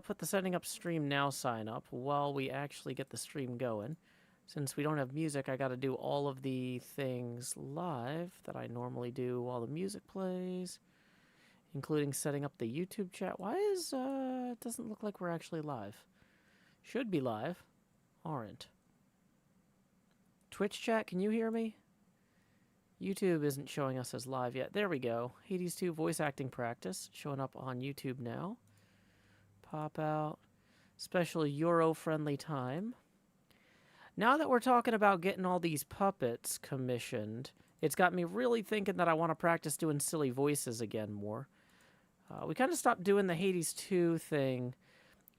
put the setting up stream now sign up while we actually get the stream going. Since we don't have music, I got to do all of the things live that I normally do while the music plays, including setting up the YouTube chat. Why is, it doesn't look like we're actually live. Should be live. Aren't. Twitch chat, can you hear me? YouTube isn't showing us as live yet. There we go. Hades 2 voice acting practice showing up on YouTube now. Pop out. Special Euro-friendly time. Now that we're talking about getting all these puppets commissioned, it's got me really thinking that I want to practice doing silly voices again more. We kind of stopped doing the Hades 2 thing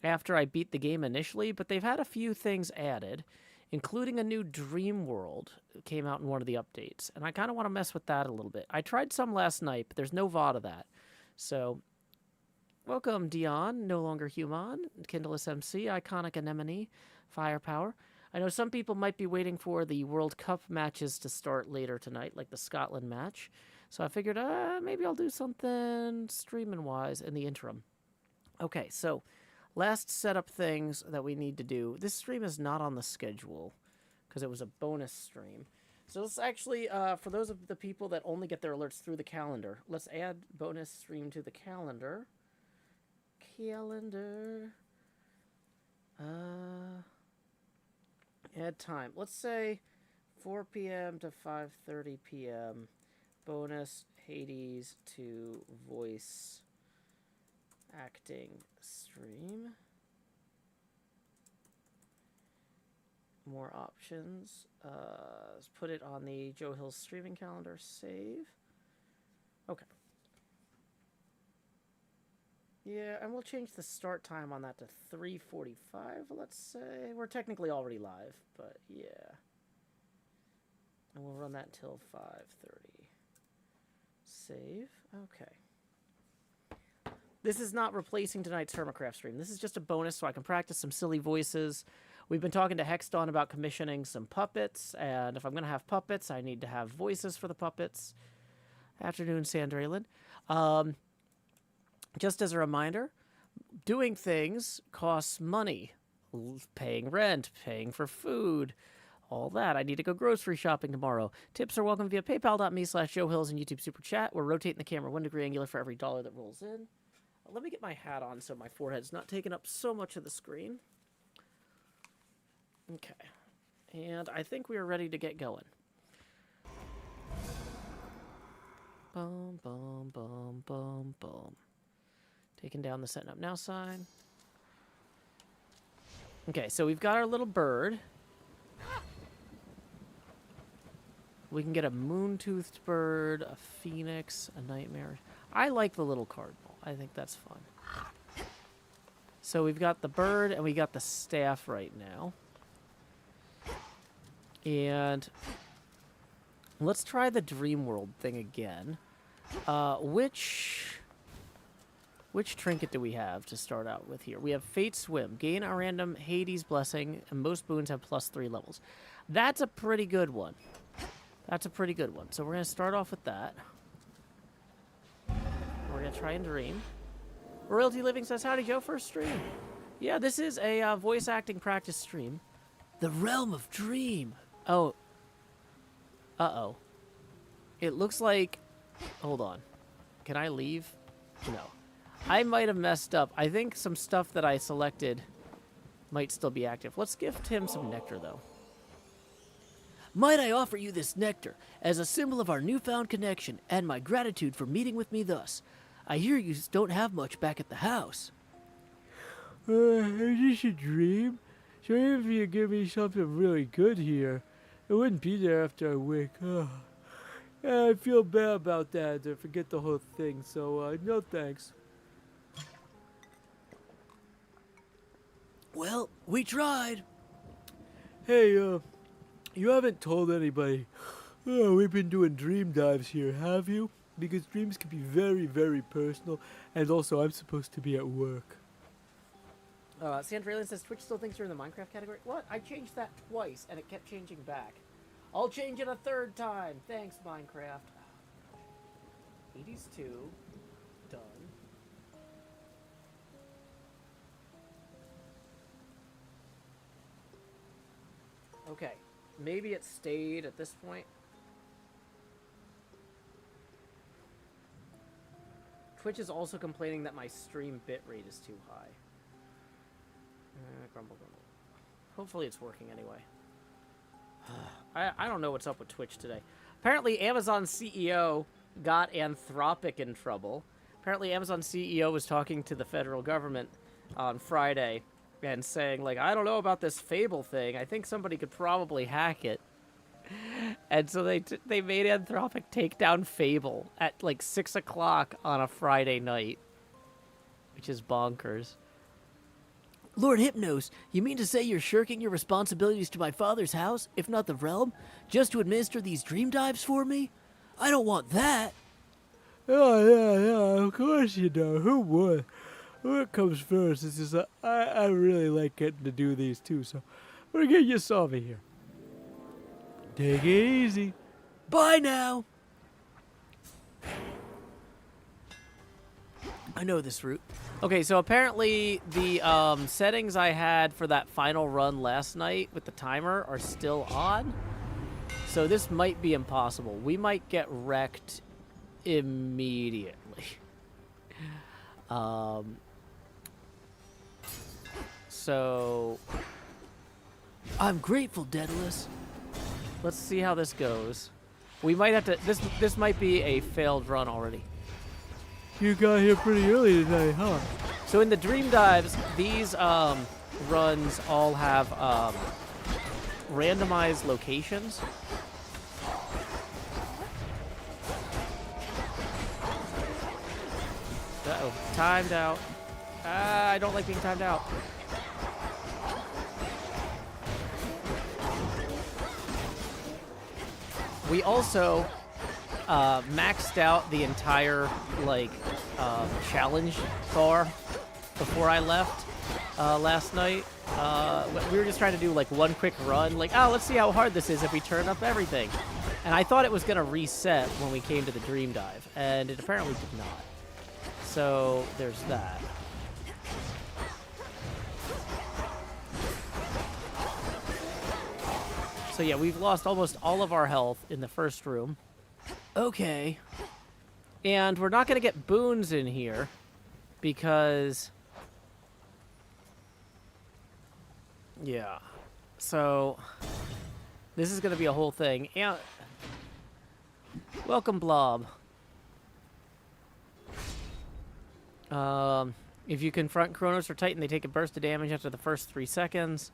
after I beat the game initially, but they've had a few things added, including a new dream world that came out in one of the updates, and I kind of want to mess with that a little bit. I tried some last night, but there's no VOD of that. So, welcome, Dion, no longer human, Kindle SMC, Iconic Anemone, Firepower. I know some people might be waiting for the World Cup matches to start later tonight, like the Scotland match. So I figured maybe I'll do something streaming-wise in the interim. Okay, so last setup things that we need to do. This stream is not on the schedule because it was a bonus stream. So let's actually, for those of the people that only get their alerts through the calendar, let's add bonus stream to the calendar. Add time. Let's say 4 p.m. to 5:30 p.m. Bonus Hades 2 voice acting stream. More options. Let's put it on the Joe Hill's streaming calendar. Save. Okay. Yeah, and we'll change the start time on that to 3:45, let's say. We're technically already live, but yeah. And we'll run that until 5:30. Save. Okay. This is not replacing tonight's Hermitcraft stream. This is just a bonus so I can practice some silly voices. We've been talking to Hexdawn about commissioning some puppets, and if I'm going to have puppets, I need to have voices for the puppets. Afternoon, Sandralin. Just as a reminder, doing things costs money. Paying rent, paying for food, all that. I need to go grocery shopping tomorrow. Tips are welcome via paypal.me/JoeHills and YouTube Super Chat. We're rotating the camera 1 degree angular for every dollar that rolls in. Let me get my hat on so my forehead's not taking up so much of the screen. Okay. And I think we are ready to get going. Boom, boom, boom, boom, boom. Taking down the setting up now sign. Okay, so we've got our little bird. We can get a moon-toothed bird, a phoenix, a nightmare. I like the little cardinal. I think that's fun. So we've got the bird and we got the staff right now. And let's try the dream world thing again. Which trinket do we have to start out with here? We have Fate Swim. Gain a random Hades blessing, and most boons have +3 levels. That's a pretty good one. That's a pretty good one. So we're going to start off with that. We're going to try and dream. Royalty Living says, howdy, Joe, first stream. Yeah, this is a voice acting practice stream. The Realm of Dream. Oh. Uh-oh. It looks like... Hold on. Can I leave? No. I might have messed up. I think some stuff that I selected might still be active. Let's gift him some nectar, though. Might I offer you this nectar as a symbol of our newfound connection and my gratitude for meeting with me thus. I hear you don't have much back at the house. Is this a dream? So if you give me something really good here, it wouldn't be there after I wake up. I feel bad about that. I forget the whole thing, so no thanks. Well, we tried. Hey, you haven't told anybody. Oh, we've been doing dream dives here, have you? Because dreams can be very, very personal, and also I'm supposed to be at work. Sandralin says Twitch still thinks you're in the Minecraft category. What? I changed that twice, and it kept changing back. I'll change it a third time. Thanks, Minecraft. 82. Done. Okay. Maybe it stayed at this point. Twitch is also complaining that my stream bitrate is too high. Grumble, grumble. Hopefully it's working anyway. I don't know what's up with Twitch today. Apparently Amazon's CEO got Anthropic in trouble. Apparently Amazon CEO was talking to the federal government on Friday and saying, like, I don't know about this Fable thing. I think somebody could probably hack it. And so they made Anthropic take down Fable at like 6 o'clock on a Friday night, which is bonkers. Lord Hypnos, you mean to say you're shirking your responsibilities to my father's house, if not the realm, just to administer these dream dives for me? I don't want that. Oh, yeah, of course you know. Who would? What comes first? It's just I really like getting to do these too, so we're gonna get Solvy here. Take it easy. Bye now. I know this route. Okay, so apparently the settings I had for that final run last night with the timer are still on. So this might be impossible. We might get wrecked immediately. So I'm grateful, Daedalus. Let's see how this goes. We might have to. This might be a failed run already. You got here pretty early tonight, huh? So in the dream dives, these runs all have randomized locations. Uh-oh, timed out. I don't like being timed out. We also maxed out the entire challenge bar before I left last night. We were just trying to do like one quick run, like, oh, let's see how hard this is if we turn up everything. And I thought it was gonna reset when we came to the dream dive, and it apparently did not. So there's that. So yeah, we've lost almost all of our health in the first room. Okay. And we're not going to get boons in here because... yeah. So this is going to be a whole thing. And welcome, Blob. If you confront Kronos or Titan, they take a burst of damage after the first 3 seconds.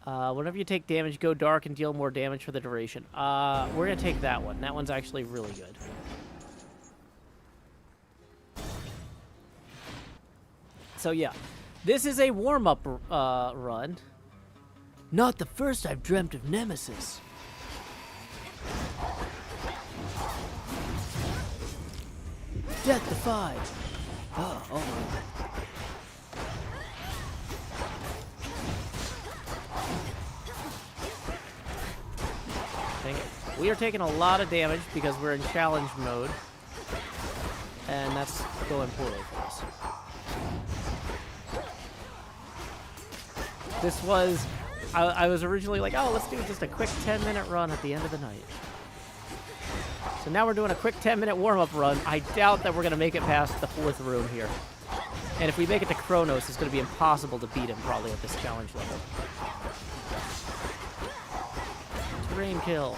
Whenever you take damage, go dark and deal more damage for the duration. We're going to take that one. That one's actually really good. So, yeah. This is a warm-up run. Not the first I've dreamt of Nemesis. Death defied. Oh. Dang it. We are taking a lot of damage because we're in challenge mode. And that's going poorly for us. This was... I was originally like, oh, let's do just a quick 10-minute run at the end of the night. So now we're doing a quick 10-minute warm-up run. I doubt that we're going to make it past the 4th room here. And if we make it to Kronos, it's going to be impossible to beat him probably at this challenge level. Terrain kill.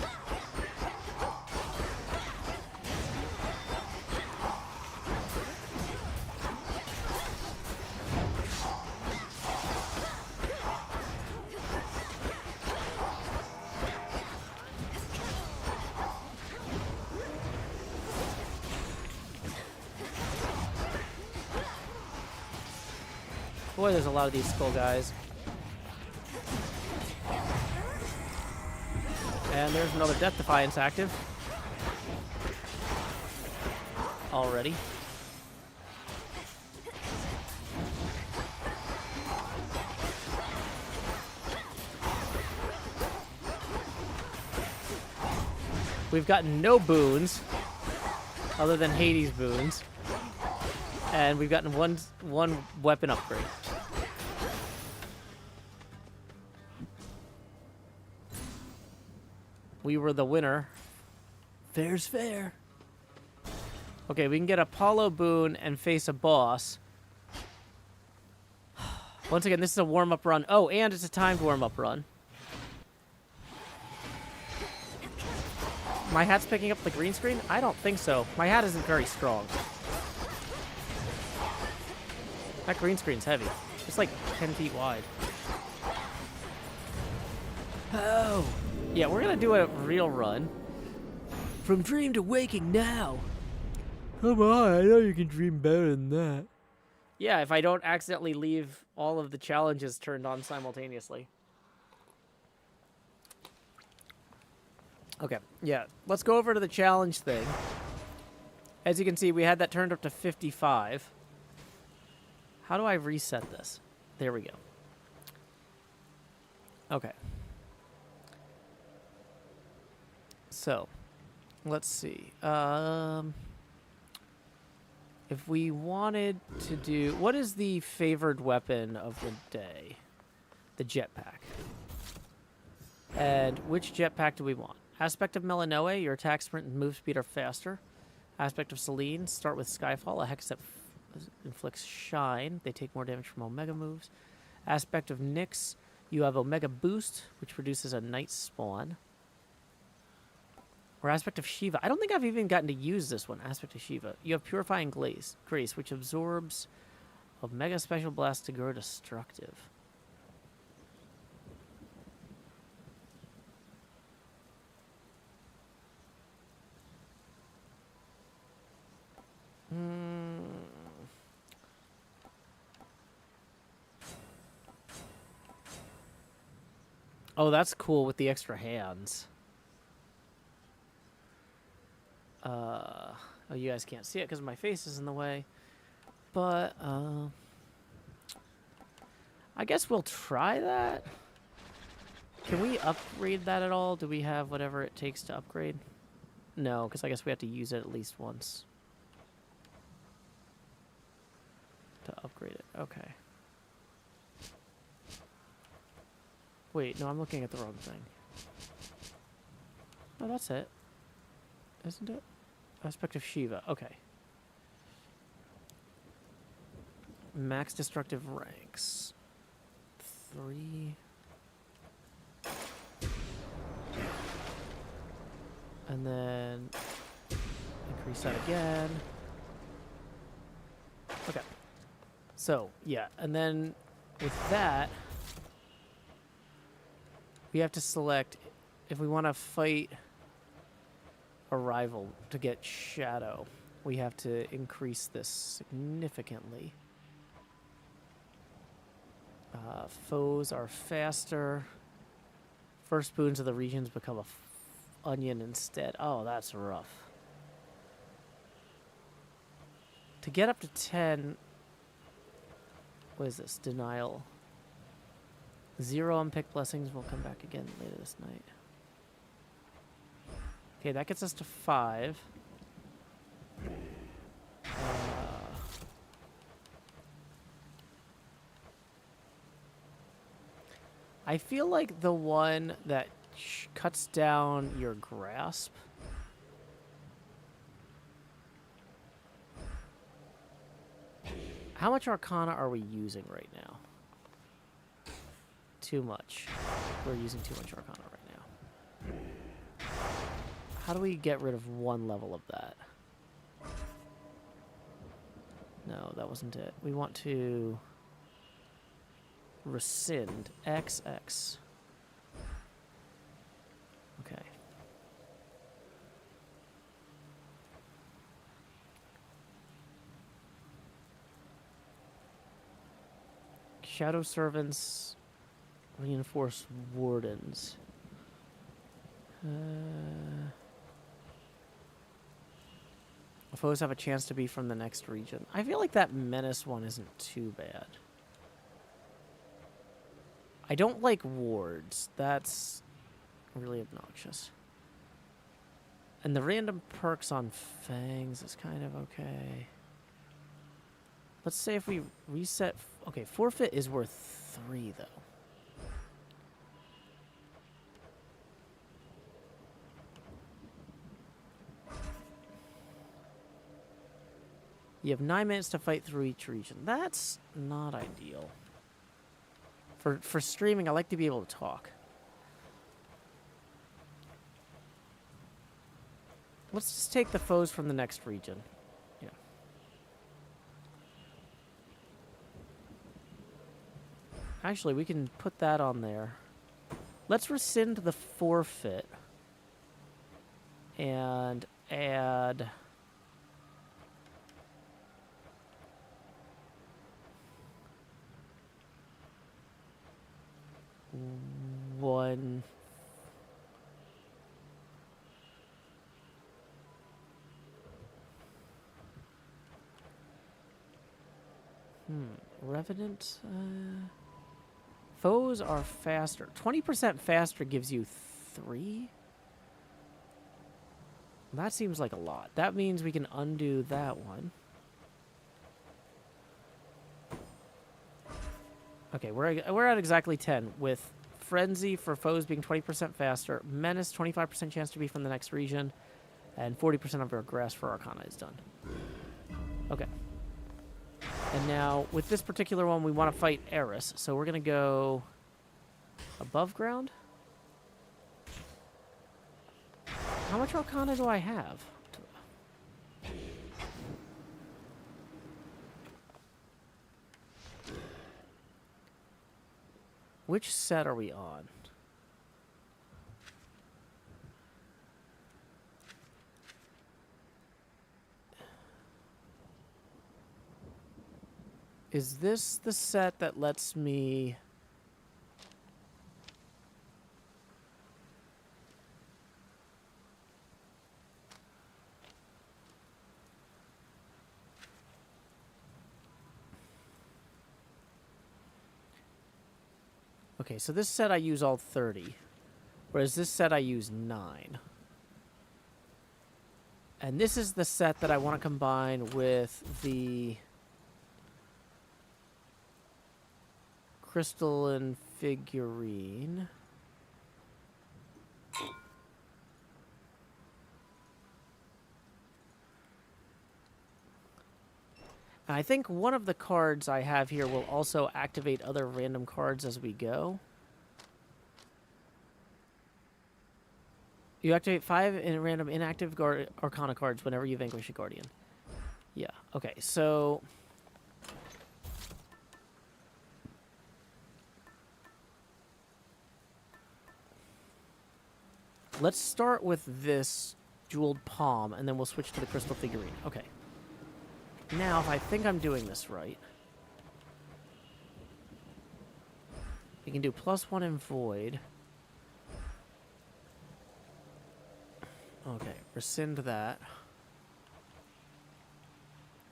Boy, there's a lot of these skull guys. And there's another Death Defiance active. Already. We've gotten no boons, other than Hades boons. And we've gotten one weapon upgrade. We were the winner. Fair's fair. Okay, we can get Apollo Boon and face a boss. Once again, this is a warm-up run. Oh, and it's a timed warm-up run. My hat's picking up the green screen? I don't think so. My hat isn't very strong. That green screen's heavy. It's like 10 feet wide. Oh! Yeah, we're gonna do a real run. From dream to waking now. Come on, I know you can dream better than that. Yeah, if I don't accidentally leave all of the challenges turned on simultaneously. Okay, yeah. Let's go over to the challenge thing. As you can see, we had that turned up to 55. How do I reset this? There we go. Okay. So, let's see. If we wanted to do... What is the favored weapon of the day? The jetpack. And which jetpack do we want? Aspect of Melanoe, your attack, sprint, and move speed are faster. Aspect of Selene, start with Skyfall, a hex that inflicts shine. They take more damage from Omega moves. Aspect of Nyx, you have Omega Boost, which produces a night spawn. Or Aspect of Shiva. I don't think I've even gotten to use this one, Aspect of Shiva. You have Purifying Grace, which absorbs Omega Special Blast to grow destructive. Oh, that's cool with the extra hands. Oh, you guys can't see it because my face is in the way. But, I guess we'll try that. Can we upgrade that at all? Do we have whatever it takes to upgrade? No, because I guess we have to use it at least once. To upgrade it. Okay. Wait, no, I'm looking at the wrong thing. Oh, that's it. Isn't it? Aspect of Shiva. Okay. Max destructive ranks. 3. And then increase that again. Okay. So, yeah. And then with that, we have to select if we want to fight a rival to get Shadow. We have to increase this significantly. Foes are faster. First boons of the regions become a onion instead. Oh, that's rough. To get up to 10... What is this? Denial. 0 unpicked blessings will come back again later this night. Okay, that gets us to 5. I feel like the one that cuts down your grasp. How much Arcana are we using right now? Too much. We're using too much Arcana right now. How do we get rid of one level of that? No, that wasn't it. We want to rescind XX. Okay. Shadow Servants reinforce Wardens. Foes have a chance to be from the next region. I feel like that Menace one isn't too bad. I don't like wards. That's really obnoxious. And the random perks on Fangs is kind of okay. Let's say if we reset... Okay, forfeit is worth 3, though. You have 9 minutes to fight through each region. That's not ideal. For streaming, I like to be able to talk. Let's just take the foes from the next region. Yeah. Actually, we can put that on there. Let's rescind the forfeit. And add... one... Revenant? Foes are faster. 20% faster gives you 3? That seems like a lot. That means we can undo that one. Okay, we're at exactly 10 with Frenzy for foes being 20% faster, Menace 25% chance to be from the next region, and 40% of our grass for Arcana is done. Okay. And now, with this particular one, we want to fight Eris, so we're going to go above ground. How much Arcana do I have? Which set are we on? Is this the set that lets me... Okay, so this set I use all 30, whereas this set I use 9. And this is the set that I want to combine with the crystalline figurine. And I think one of the cards I have here will also activate other random cards as we go. You activate 5 random inactive Arcana cards whenever you vanquish a Guardian. Yeah, okay, so... let's start with this jeweled palm, and then we'll switch to the crystal figurine. Okay. Now, if I think I'm doing this right, we can do +1 in Void. Okay, rescind that.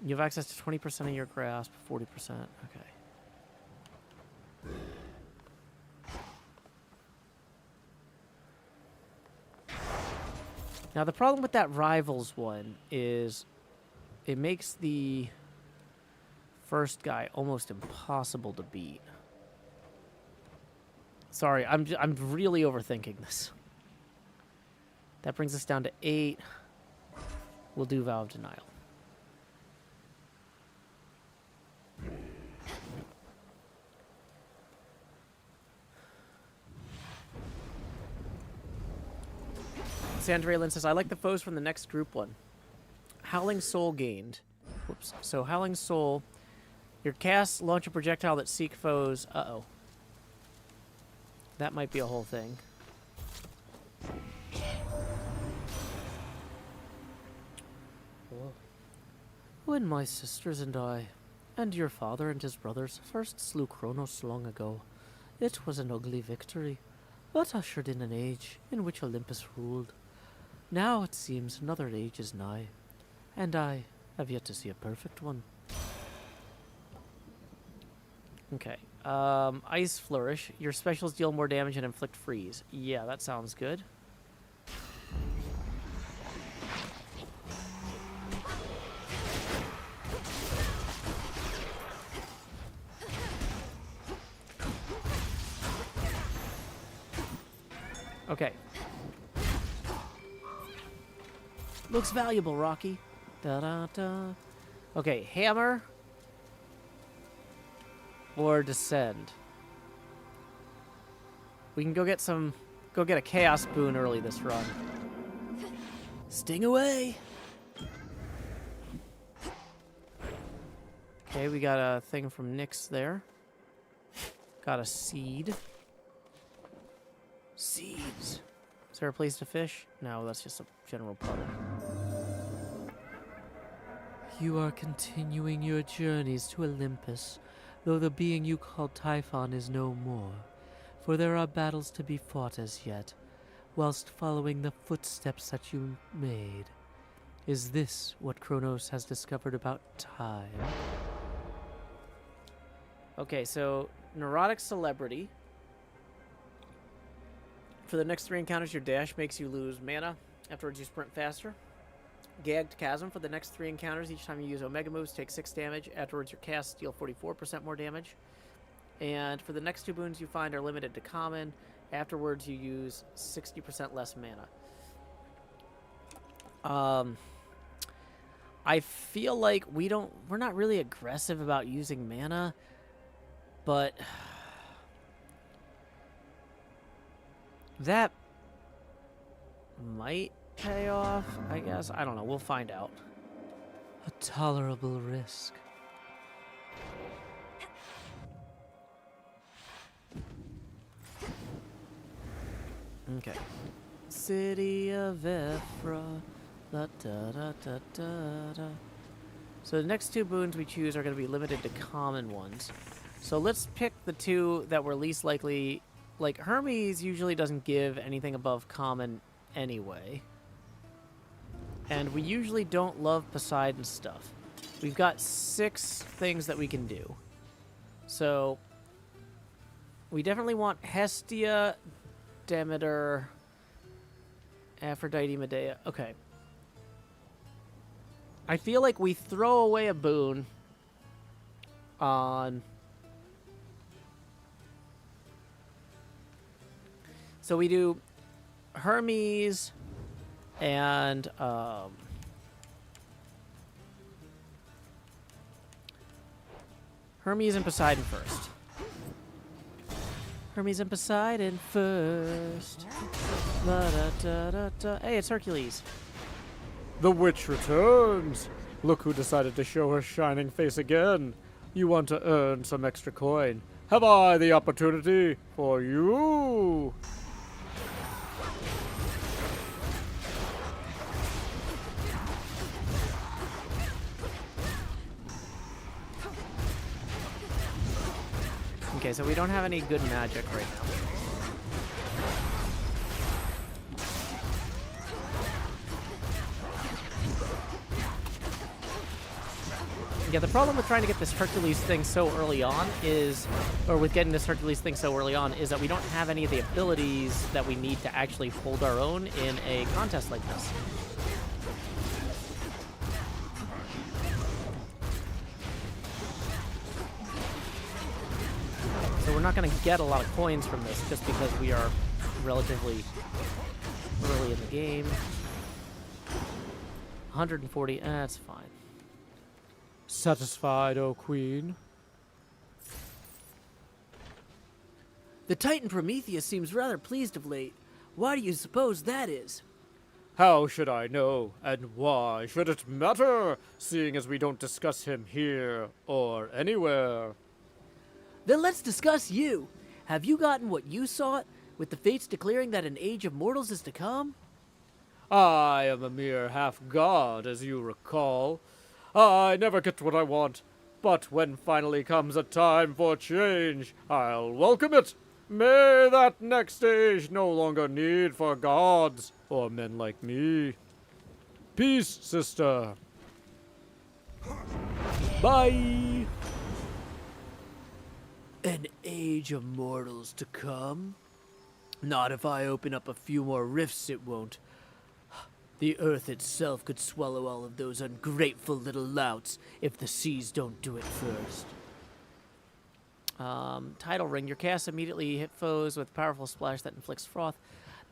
You have access to 20% of your grasp, 40%. Okay. Now, the problem with that Rivals one is it makes the first guy almost impossible to beat. Sorry, I'm really overthinking this. That brings us down to 8. We'll do Vow of Denial. Sandraylin says, I like the foes from the next group one. Howling Soul gained. Whoops. So Howling Soul, your casts launch a projectile that seek foes. Uh-oh. That might be a whole thing. When my sisters and I, and your father and his brothers, first slew Kronos long ago, it was an ugly victory, but ushered in an age in which Olympus ruled. Now it seems another age is nigh, and I have yet to see a perfect one. Okay. Ice Flourish. Your specials deal more damage and inflict freeze. Yeah, that sounds good. Okay. Looks valuable, Rocky. Da-da-da. Okay, hammer or descend. We can go get a chaos boon early this run. Sting away. Okay, we got a thing from Nyx there. Got a seed. Seeds. Is there a place to fish? No, that's just a general puddle. You are continuing your journeys to Olympus, though the being you call Typhon is no more. For there are battles to be fought as yet, whilst following the footsteps that you made. Is this what Kronos has discovered about time? Okay, so neurotic celebrity. For the next 3 encounters, your dash makes you lose mana. Afterwards, you sprint faster. Gagged Chasm. For the next 3 encounters, each time you use Omega moves, take 6 damage. Afterwards, your casts deal 44% more damage. And for the next 2 boons you find are limited to common. Afterwards, you use 60% less mana. I feel like we're not really aggressive about using mana, but that might pay off, I guess. I don't know. We'll find out. A tolerable risk. Okay. City of Ephra. Da, da, da, da, da, da. So the next 2 boons we choose are going to be limited to common ones. So let's pick the 2 that were least likely. Like, Hermes usually doesn't give anything above common anyway. And we usually don't love Poseidon stuff. We've got 6 things that we can do. So we definitely want Hestia, Demeter, Aphrodite, Medea. Okay. I feel like we throw away a boon on... So we do Hermes and Hermes and Poseidon first. Hermes and Poseidon first. La, da, da, da, da. Hey, it's Hercules. The witch returns. Look who decided to show her shining face again. You want to earn some extra coin. Have I the opportunity for you? Okay, so we don't have any good magic right now. Yeah, the problem with trying to get this Hercules thing so early on is, or with getting this Hercules thing so early on, is that we don't have any of the abilities that we need to actually hold our own in a contest like this. So we're not going to get a lot of coins from this just because we are relatively early in the game. 140, that's fine. Satisfied, O Queen? The Titan Prometheus seems rather pleased of late. Why do you suppose that is? How should I know, and why should it matter, seeing as we don't discuss him here or anywhere? Then let's discuss you. Have you gotten what you sought, with the fates declaring that an age of mortals is to come? I am a mere half-god, as you recall. I never get what I want, but when finally comes a time for change, I'll welcome it. May that next age no longer need for gods or men like me. Peace, sister. Bye. An age of mortals to come? Not if I open up a few more rifts, it won't. The earth itself could swallow all of those ungrateful little louts if the seas don't do it first. Tidal Ring. Your cast immediately hit foes with powerful splash that inflicts froth.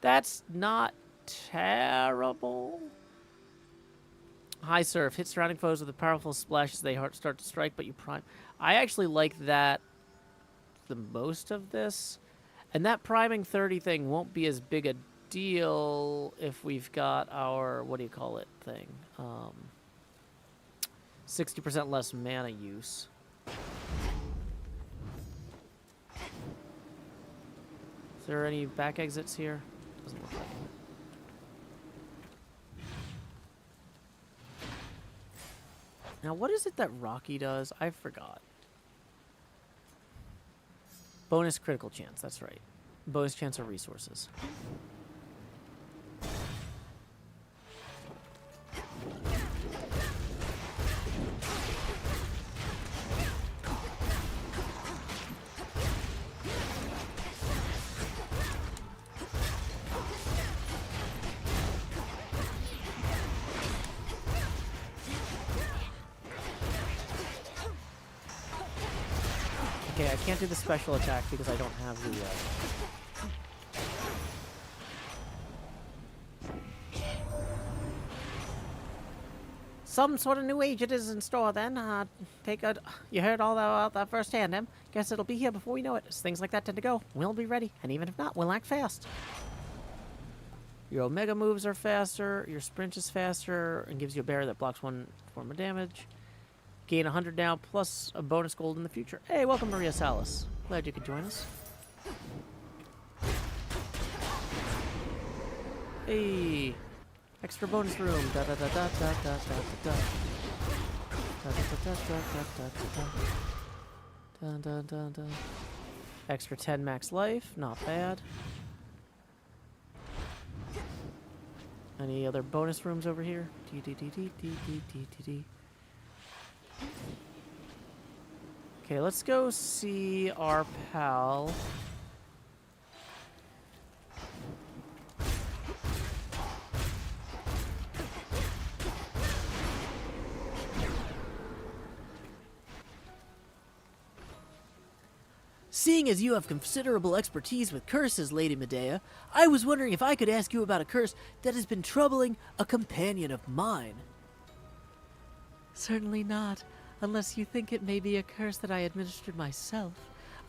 That's not terrible. High surf. Hit surrounding foes with a powerful splash as they start to strike, but you prime. I actually like that the most of this. And that priming 30 thing won't be as big a deal if we've got our, what do you call it, thing. 60% less mana use. Is there any back exits here? Doesn't look like it. Now, what is it that Rocky does? I forgot. Bonus critical chance, that's right. Bonus chance of resources. Okay, I can't do the special attack because I don't have the... Some sort of new agent is in store then. You heard all about that firsthand, Em. Guess it'll be here before we know it. As things like that tend to go, we'll be ready. And even if not, we'll act fast. Your Omega moves are faster, your sprint is faster, and gives you a barrier that blocks one form of damage. Gain 100 now, plus a bonus gold in the future. Hey, welcome Maria Salas. Glad you could join us. Hey, extra bonus room. Da da da da da da da da da. Da da da da da da da da. Da da da. Extra 10 max life, not bad. Any other bonus rooms over here? D D D D D D D D D. Okay, let's go see our pal. Seeing as you have considerable expertise with curses, Lady Medea, I was wondering if I could ask you about a curse that has been troubling a companion of mine. Certainly not, unless you think it may be a curse that I administered myself.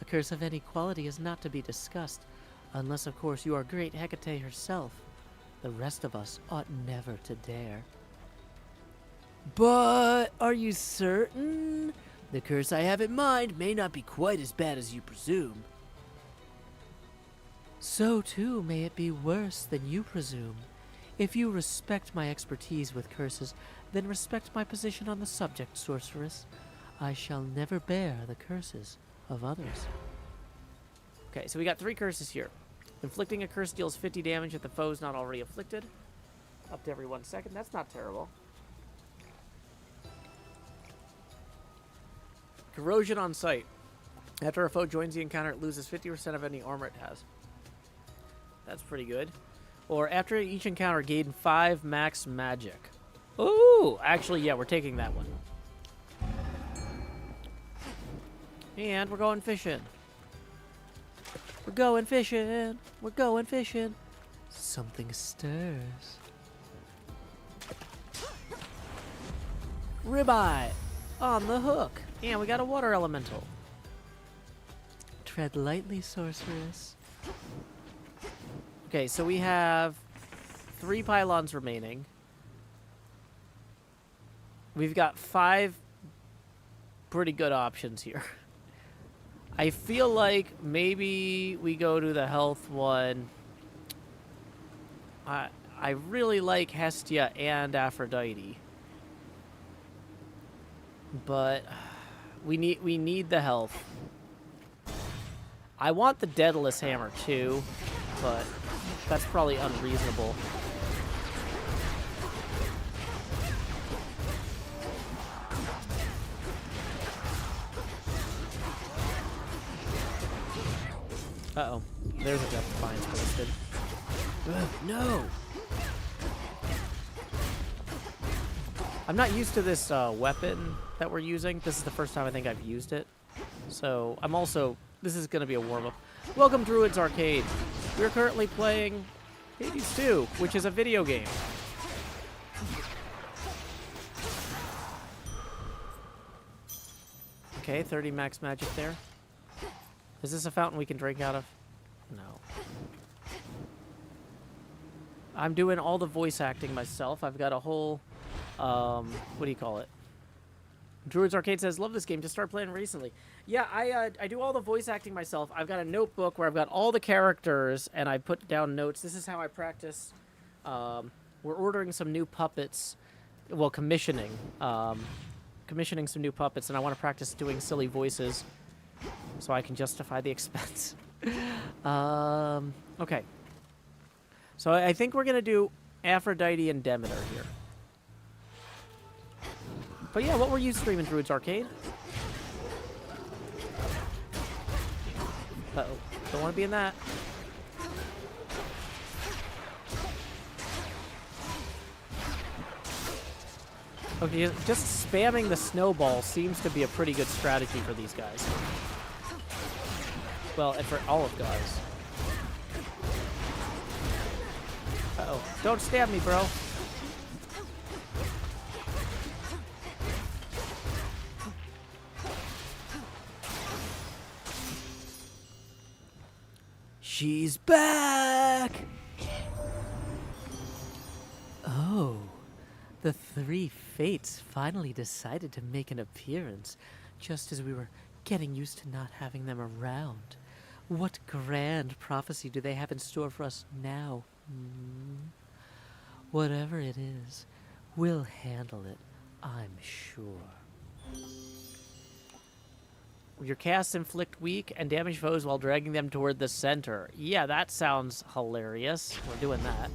A curse of any quality is not to be discussed, unless, of course, you are great Hecate herself. The rest of us ought never to dare. But are you certain? The curse I have in mind may not be quite as bad as you presume. So, too, may it be worse than you presume. If you respect my expertise with curses, then respect my position on the subject, sorceress. I shall never bear the curses of others. Okay, so we got 3 curses here. Inflicting a curse deals 50 damage if the foe is not already afflicted. Up to every 1 second. That's not terrible. Corrosion on sight. After a foe joins the encounter, it loses 50% of any armor it has. That's pretty good. Or after each encounter, gain 5 max magic. Ooh! Actually, yeah, we're taking that one. And we're going fishing. We're going fishing. We're going fishing. Something stirs. Ribeye on the hook. And we got a water elemental. Tread lightly, sorceress. Okay, so we have 3 pylons remaining. We've got 5 pretty good options here. I feel like maybe we go to the health one. I really like Hestia and Aphrodite. But we need the health. I want the Daedalus Hammer too, but that's probably unreasonable. Uh-oh. There's a Death Defiance posted. Ugh, no! I'm not used to this weapon that we're using. This is the first time I think I've used it. So, I'm also... This is going to be a warm-up. Welcome, Druids Arcade. We're currently playing Hades 2, which is a video game. Okay, 30 max magic there. Is this a fountain we can drink out of? No. I'm doing all the voice acting myself. I've got a whole, what do you call it? Druids Arcade says, love this game, just started playing recently. Yeah, I do all the voice acting myself. I've got a notebook where I've got all the characters, and I put down notes. This is how I practice. We're ordering some new puppets. Well, commissioning. Commissioning some new puppets, and I want to practice doing silly voices so I can justify the expense. Okay. So I think we're going to do Aphrodite and Demeter here. But yeah, what were you streaming, Druids Arcade? Uh-oh. Don't want to be in that. Okay, just spamming the snowball seems to be a pretty good strategy for these guys. Well, and for all of guys. Uh-oh. Don't stab me, bro. She's back! Oh, the three fates finally decided to make an appearance, just as we were getting used to not having them around. What grand prophecy do they have in store for us now? Whatever it is, we'll handle it, I'm sure. Your casts inflict weak and damage foes while dragging them toward the center. Yeah, that sounds hilarious. We're doing that.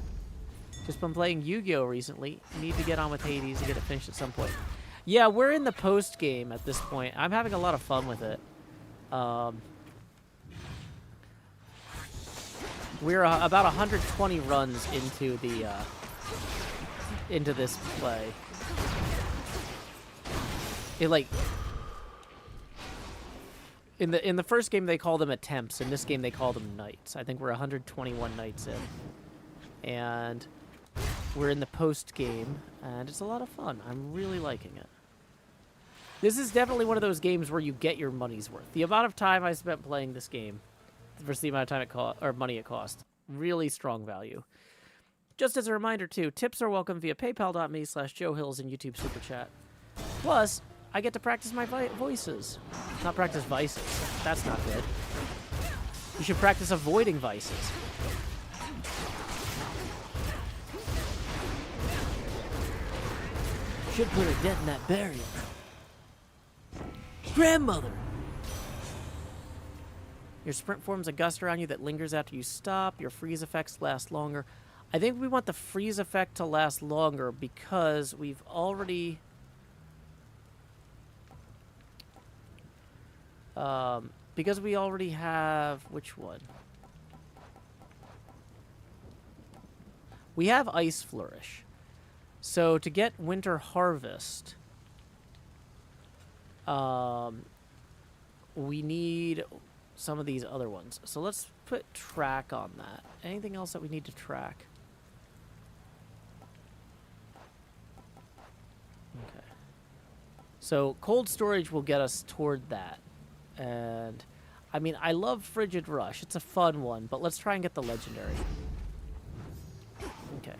Just been playing Yu-Gi-Oh! Recently. Need to get on with Hades and get it finished at some point. Yeah, we're in the post-game at this point. I'm having a lot of fun with it. We're about 120 runs into the into this play. It like in the first game they call them attempts. In this game they call them nights. I think we're 121 nights in, and we're in the post game, and it's a lot of fun. I'm really liking it. This is definitely one of those games where you get your money's worth. The amount of time I spent playing this game versus the amount of time it cost or money it cost, really strong value. Just as a reminder, too, tips are welcome via paypal.me/JoeHills and YouTube Super Chat. Plus, I get to practice my voices. Not practice vices. That's not good. You should practice avoiding vices. Should put a dent in that barrier. Grandmother! Your sprint forms a gust around you that lingers after you stop. Your freeze effects last longer. I think we want the freeze effect to last longer because we've already... because we already have... Which one? We have Ice Flourish. So to get Winter Harvest... we need some of these other ones. So let's put track on that. Anything else that we need to track? Okay. So cold storage will get us toward that. And I mean, I love Frigid Rush. It's a fun one, but let's try and get the legendary. Okay.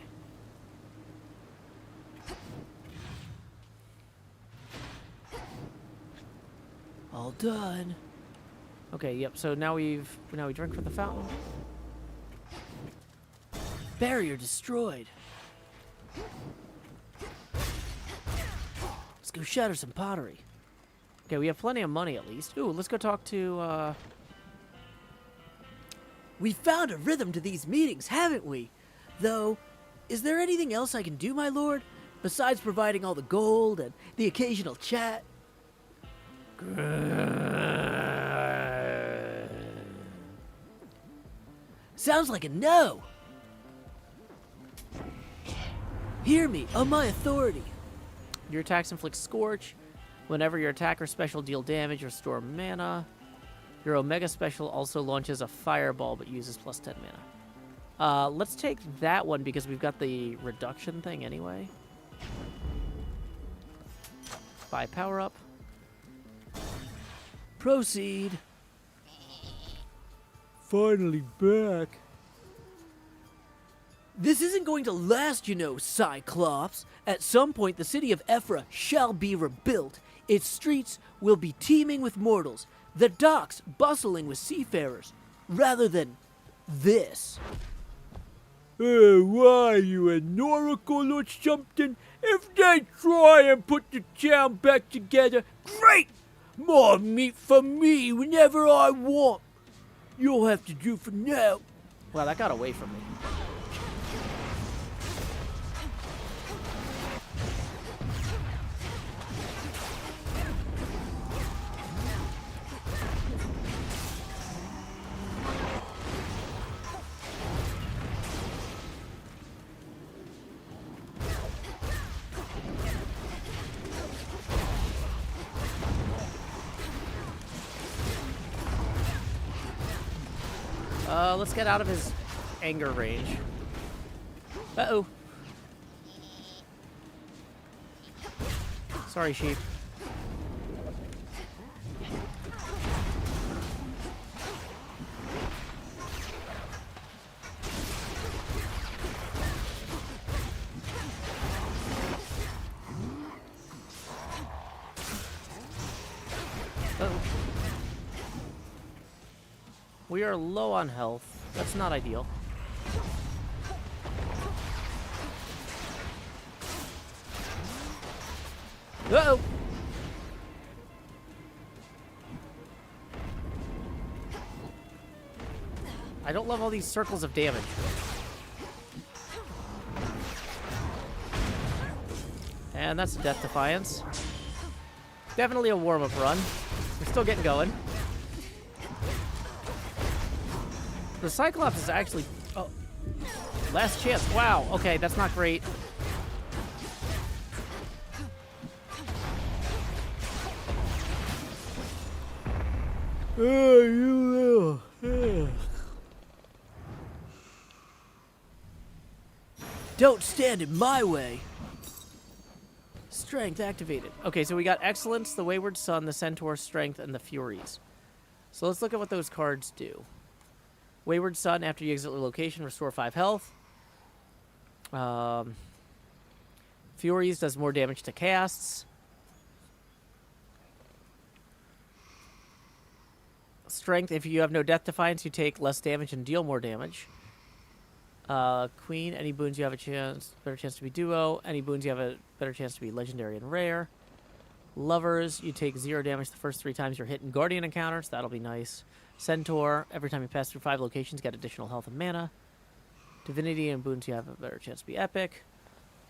All done. Okay, yep. So now we drink from the fountain. Barrier destroyed. Let's go shatter some pottery. Okay, we have plenty of money at least. Ooh, let's go talk to, We found a rhythm to these meetings, haven't we? Though, is there anything else I can do, my lord? Besides providing all the gold and the occasional chat? Sounds like a no. Hear me, on my authority. Your attacks inflict Scorch. Whenever your attack or special deal damage, restore mana. Your Omega special also launches a fireball but uses plus 10 mana. Let's take that one because we've got the reduction thing anyway. Buy power up. Proceed. Finally back. This isn't going to last, you know, Cyclops. At some point, the city of Ephra shall be rebuilt. Its streets will be teeming with mortals, the docks bustling with seafarers, rather than this. Why, you an oracle or something? If they try and put the town back together, great! More meat for me whenever I want. You'll have to do for now. Wow, that got away from me. Let's get out of his anger range. Uh-oh. Sorry, sheep. Uh-oh. We are low on health. That's not ideal. Uh-oh! I don't love all these circles of damage. And that's a Death Defiance. Definitely a warm-up run. We're still getting going. The Cyclops is actually... Oh. Last chance. Wow. Okay, that's not great. You little... Don't stand in my way. Strength activated. Okay, so we got Excellence, the Wayward Son, the Centaur, Strength, and the Furies. So let's look at what those cards do. Wayward Son, after you exit the location, restore 5 health. Furies does more damage to casts. Strength, if you have no Death Defiance, you take less damage and deal more damage. Queen, any boons you have better chance to be duo. Any boons you have a better chance to be legendary and rare. Lovers, you take 0 damage the first 3 times you're hit in Guardian encounters. That'll be nice. Centaur, every time you pass through 5 locations, get additional health and mana. Divinity and boons, you have a better chance to be epic.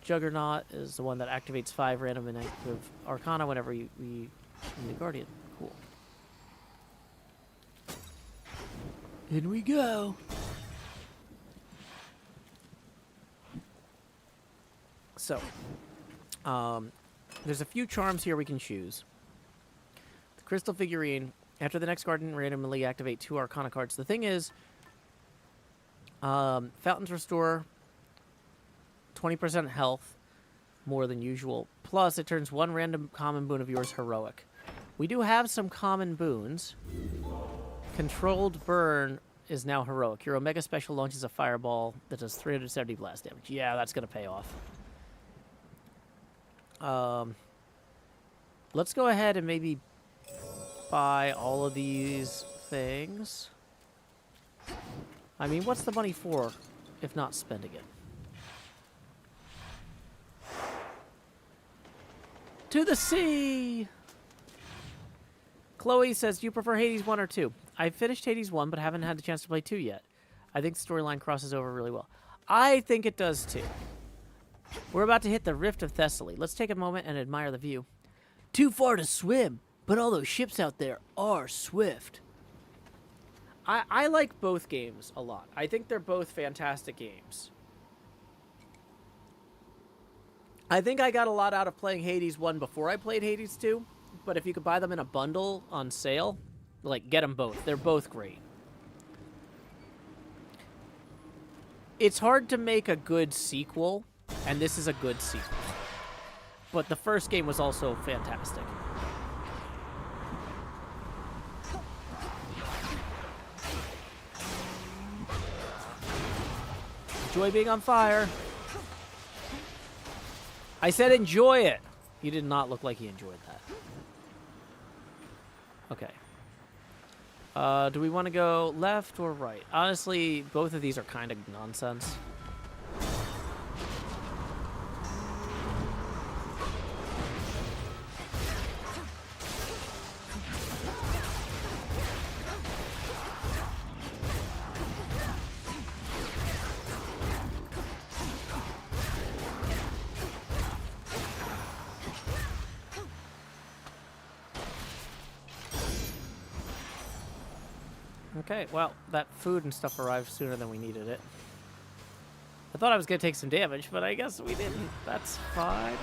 Juggernaut is the one that activates 5 random inactive Arcana whenever we in the Guardian. Cool. In we go. So, there's a few charms here we can choose. The Crystal Figurine. After the next garden, randomly activate 2 Arcana cards. The thing is, Fountains restore 20% health, more than usual. Plus, it turns 1 random common boon of yours heroic. We do have some common boons. Controlled Burn is now heroic. Your Omega Special launches a fireball that does 370 blast damage. Yeah, that's going to pay off. Let's go ahead and maybe buy all of these things. I mean, what's the money for if not spending it? To the sea! Chloe says, do you prefer Hades 1 or 2? I finished Hades 1, but haven't had the chance to play 2 yet. I think the storyline crosses over really well. I think it does too. We're about to hit the Rift of Thessaly. Let's take a moment and admire the view. Too far to swim, but all those ships out there are swift. I like both games a lot. I think they're both fantastic games. I think I got a lot out of playing Hades 1 before I played Hades 2, but if you could buy them in a bundle on sale, like, get them both. They're both great. It's hard to make a good sequel, and this is a good sequel. But the first game was also fantastic. Enjoy being on fire. I said enjoy it. He did not look like he enjoyed that. Okay. Do we want to go left or right? Honestly, both of these are kind of nonsense. Okay, well, that food and stuff arrived sooner than we needed it. I thought I was going to take some damage, but I guess we didn't. That's fine.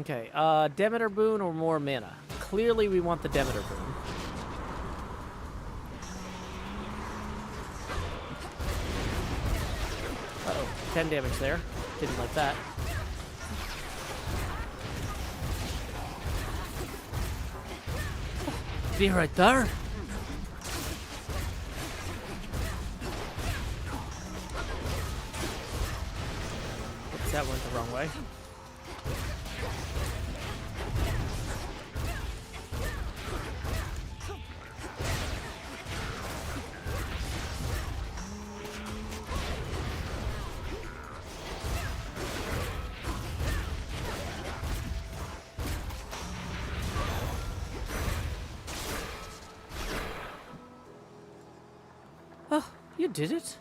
Okay, Demeter Boon or more mana? Clearly we want the Demeter Boon. Uh-oh, 10 damage there. Didn't like that. Be right there. Oops, that went the wrong way. Oh, you did it.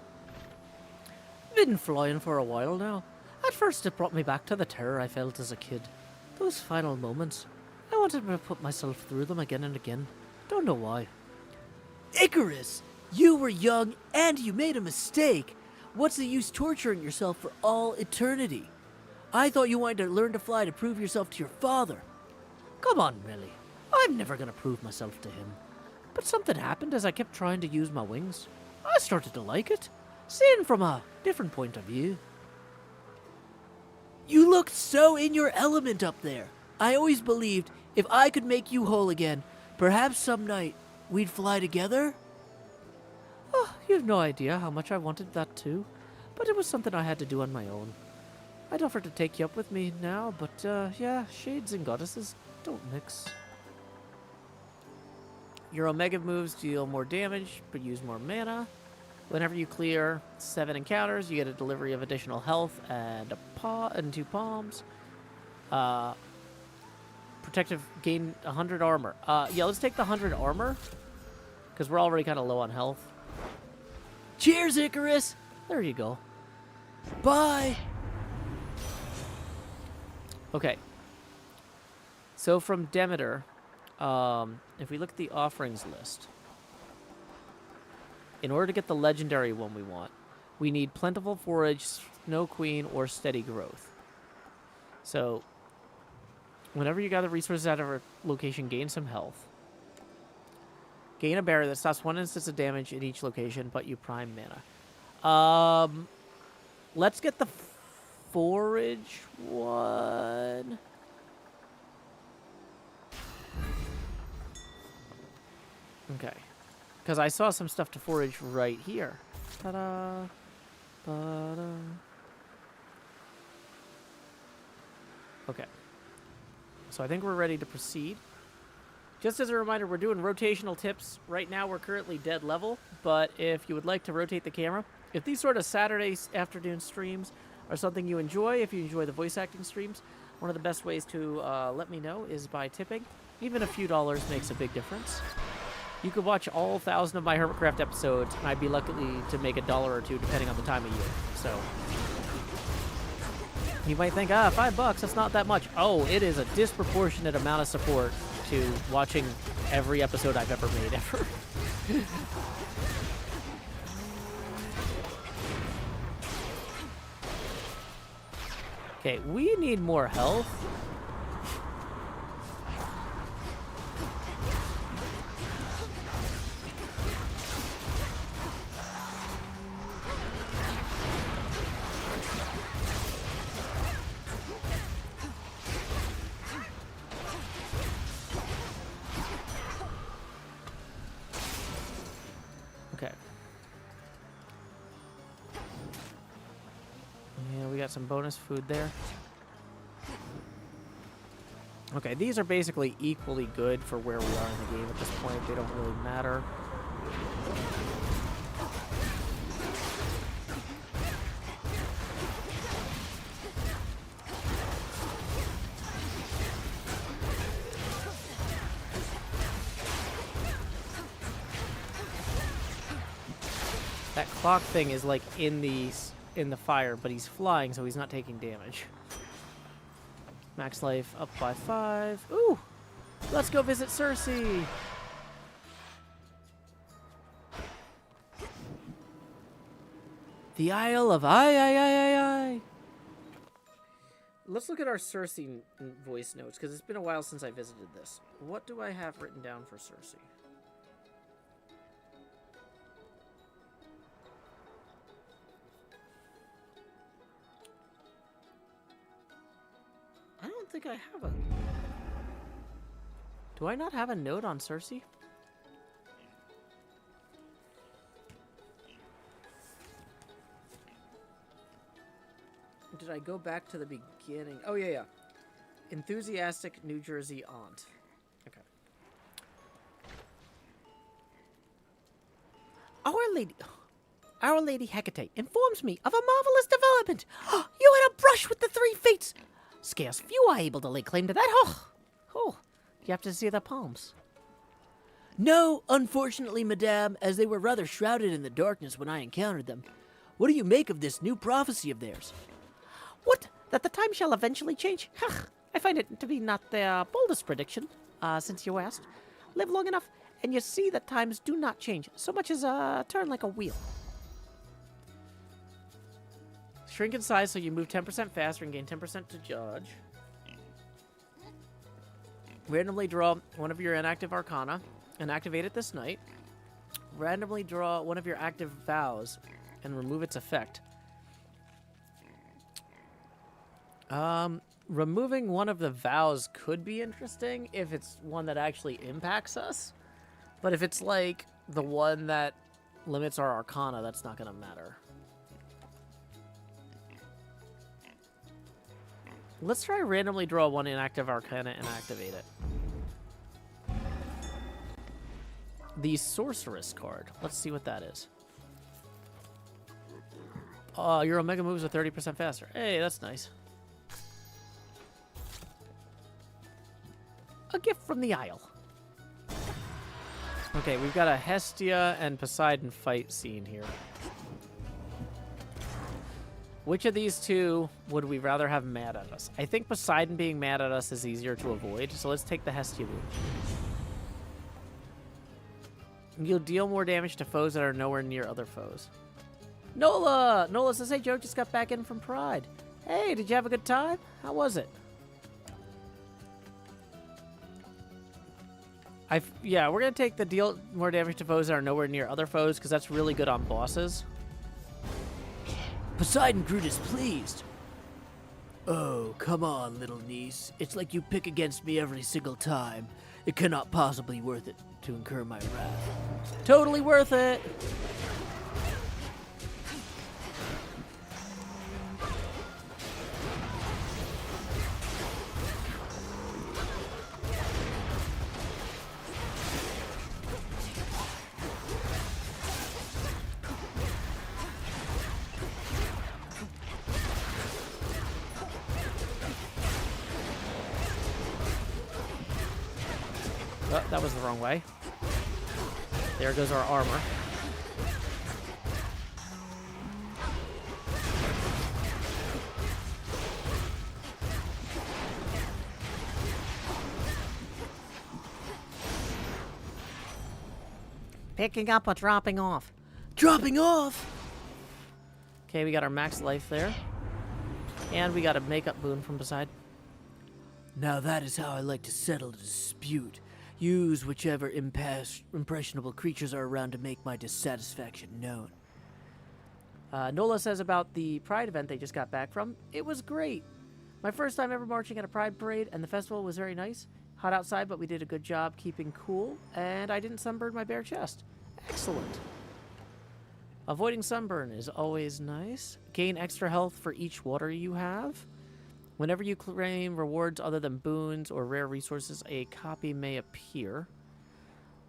Been flying for a while now. At first it brought me back to the terror I felt as a kid. Those final moments. I wanted to put myself through them again and again. Don't know why. Icarus! You were young and you made a mistake. What's the use torturing yourself for all eternity? I thought you wanted to learn to fly to prove yourself to your father. Come on, Millie. I'm never gonna prove myself to him. But something happened as I kept trying to use my wings. I started to like it, seeing from a different point of view. You looked so in your element up there. I always believed if I could make you whole again, perhaps some night we'd fly together. Oh, you have no idea how much I wanted that too, but it was something I had to do on my own. I'd offer to take you up with me now, but yeah, shades and goddesses don't mix. Your Omega moves deal more damage, but use more mana. Whenever you clear 7 encounters, you get a delivery of additional health and a paw and 2 palms. Protective gain 100 armor. Yeah, let's take the 100 armor, because we're already kind of low on health. Cheers, Icarus! There you go. Bye! Okay. So from Demeter, if we look at the offerings list, in order to get the legendary one we want, we need Plentiful Forage, Snow Queen, or Steady Growth. So, whenever you gather resources out of a location, gain some health. Gain a barrier that stops 1 instance of damage in each location, but you prime mana. Let's get the Forage one. Okay. Because I saw some stuff to forage right here. Ta-da. Ta-da. Okay. So I think we're ready to proceed. Just as a reminder, we're doing rotational tips. Right now we're currently dead level, but if you would like to rotate the camera, if these sort of Saturday afternoon streams are something you enjoy, if you enjoy the voice acting streams, one of the best ways to let me know is by tipping. Even a few dollars makes a big difference. You could watch all 1,000 of my Hermitcraft episodes, and I'd be lucky to make $1 or $2 depending on the time of year. So you might think, $5, that's not that much. Oh, it is a disproportionate amount of support to watching every episode I've ever made ever. Okay, we need more health. Okay. Yeah, we got some bonus food there. Okay, these are basically equally good for where we are in the game at this point. They don't really matter. That clock thing is like in the fire, but he's flying, so he's not taking damage. Max life up by 5. Ooh! Let's go visit Cersei! The Isle of I. Let's look at our Cersei voice notes, because it's been a while since I visited this. What do I have written down for Cersei? I don't think I have a... Do I not have a note on Cersei? Did I go back to the beginning? Oh, yeah. Enthusiastic New Jersey aunt. Okay. Our Lady Hecate informs me of a marvelous development. You had a brush with the 3 fates. Scarce few are able to lay claim to that. You have to see the palms. No, unfortunately, madame, as they were rather shrouded in the darkness when I encountered them. What do you make of this new prophecy of theirs? What? That the time shall eventually change? I find it to be not their boldest prediction, since you asked. Live long enough, and you see that times do not change so much as turn like a wheel. Shrink in size so you move 10% faster and gain 10% to judge. Randomly draw one of your inactive arcana and activate it this night. Randomly draw one of your active vows and remove its effect. Removing one of the vows could be interesting if it's one that actually impacts us. But if it's like the one that limits our arcana, that's not going to matter. Let's try randomly draw one inactive arcana and activate it. The Sorceress card. Let's see what that is. Your Omega moves are 30% faster. Hey, that's nice. A gift from the Isle. Okay, we've got a Hestia and Poseidon fight scene here. Which of these two would we rather have mad at us? I think Poseidon being mad at us is easier to avoid, so let's take the Hestia boon. You'll deal more damage to foes that are nowhere near other foes. Nola! Nola says, hey, Joe just got back in from Pride. Hey, did you have a good time? How was it? Yeah, we're going to take the deal more damage to foes that are nowhere near other foes, because that's really good on bosses. Poseidon grew displeased. Oh, come on, little niece. It's like you pick against me every single time. It cannot possibly be worth it to incur my wrath. Totally worth it! Oh, that was the wrong way. There goes our armor. Picking up or dropping off? Dropping off! Okay, we got our max life there. And we got a makeup boon from Poseidon. Now that is how I like to settle a dispute. Use whichever impressionable creatures are around to make my dissatisfaction known. Nola says about the Pride event they just got back from. It was great. My first time ever marching at a Pride parade, and the festival was very nice. Hot outside, but we did a good job keeping cool, and I didn't sunburn my bare chest. Excellent. Avoiding sunburn is always nice. Gain extra health for each water you have. Whenever you claim rewards other than boons or rare resources, a copy may appear.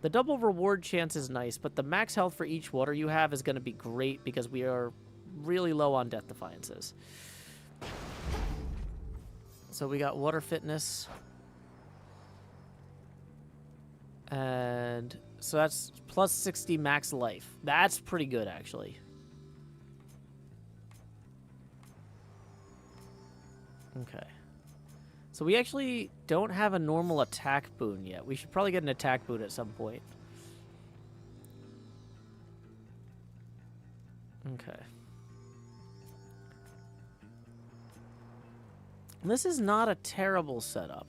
The double reward chance is nice, but the max health for each water you have is going to be great because we are really low on death defiances. So we got water fitness. And so that's plus 60 max life. That's pretty good, actually. Okay. So we actually don't have a normal attack boon yet. We should probably get an attack boon at some point. Okay. This is not a terrible setup.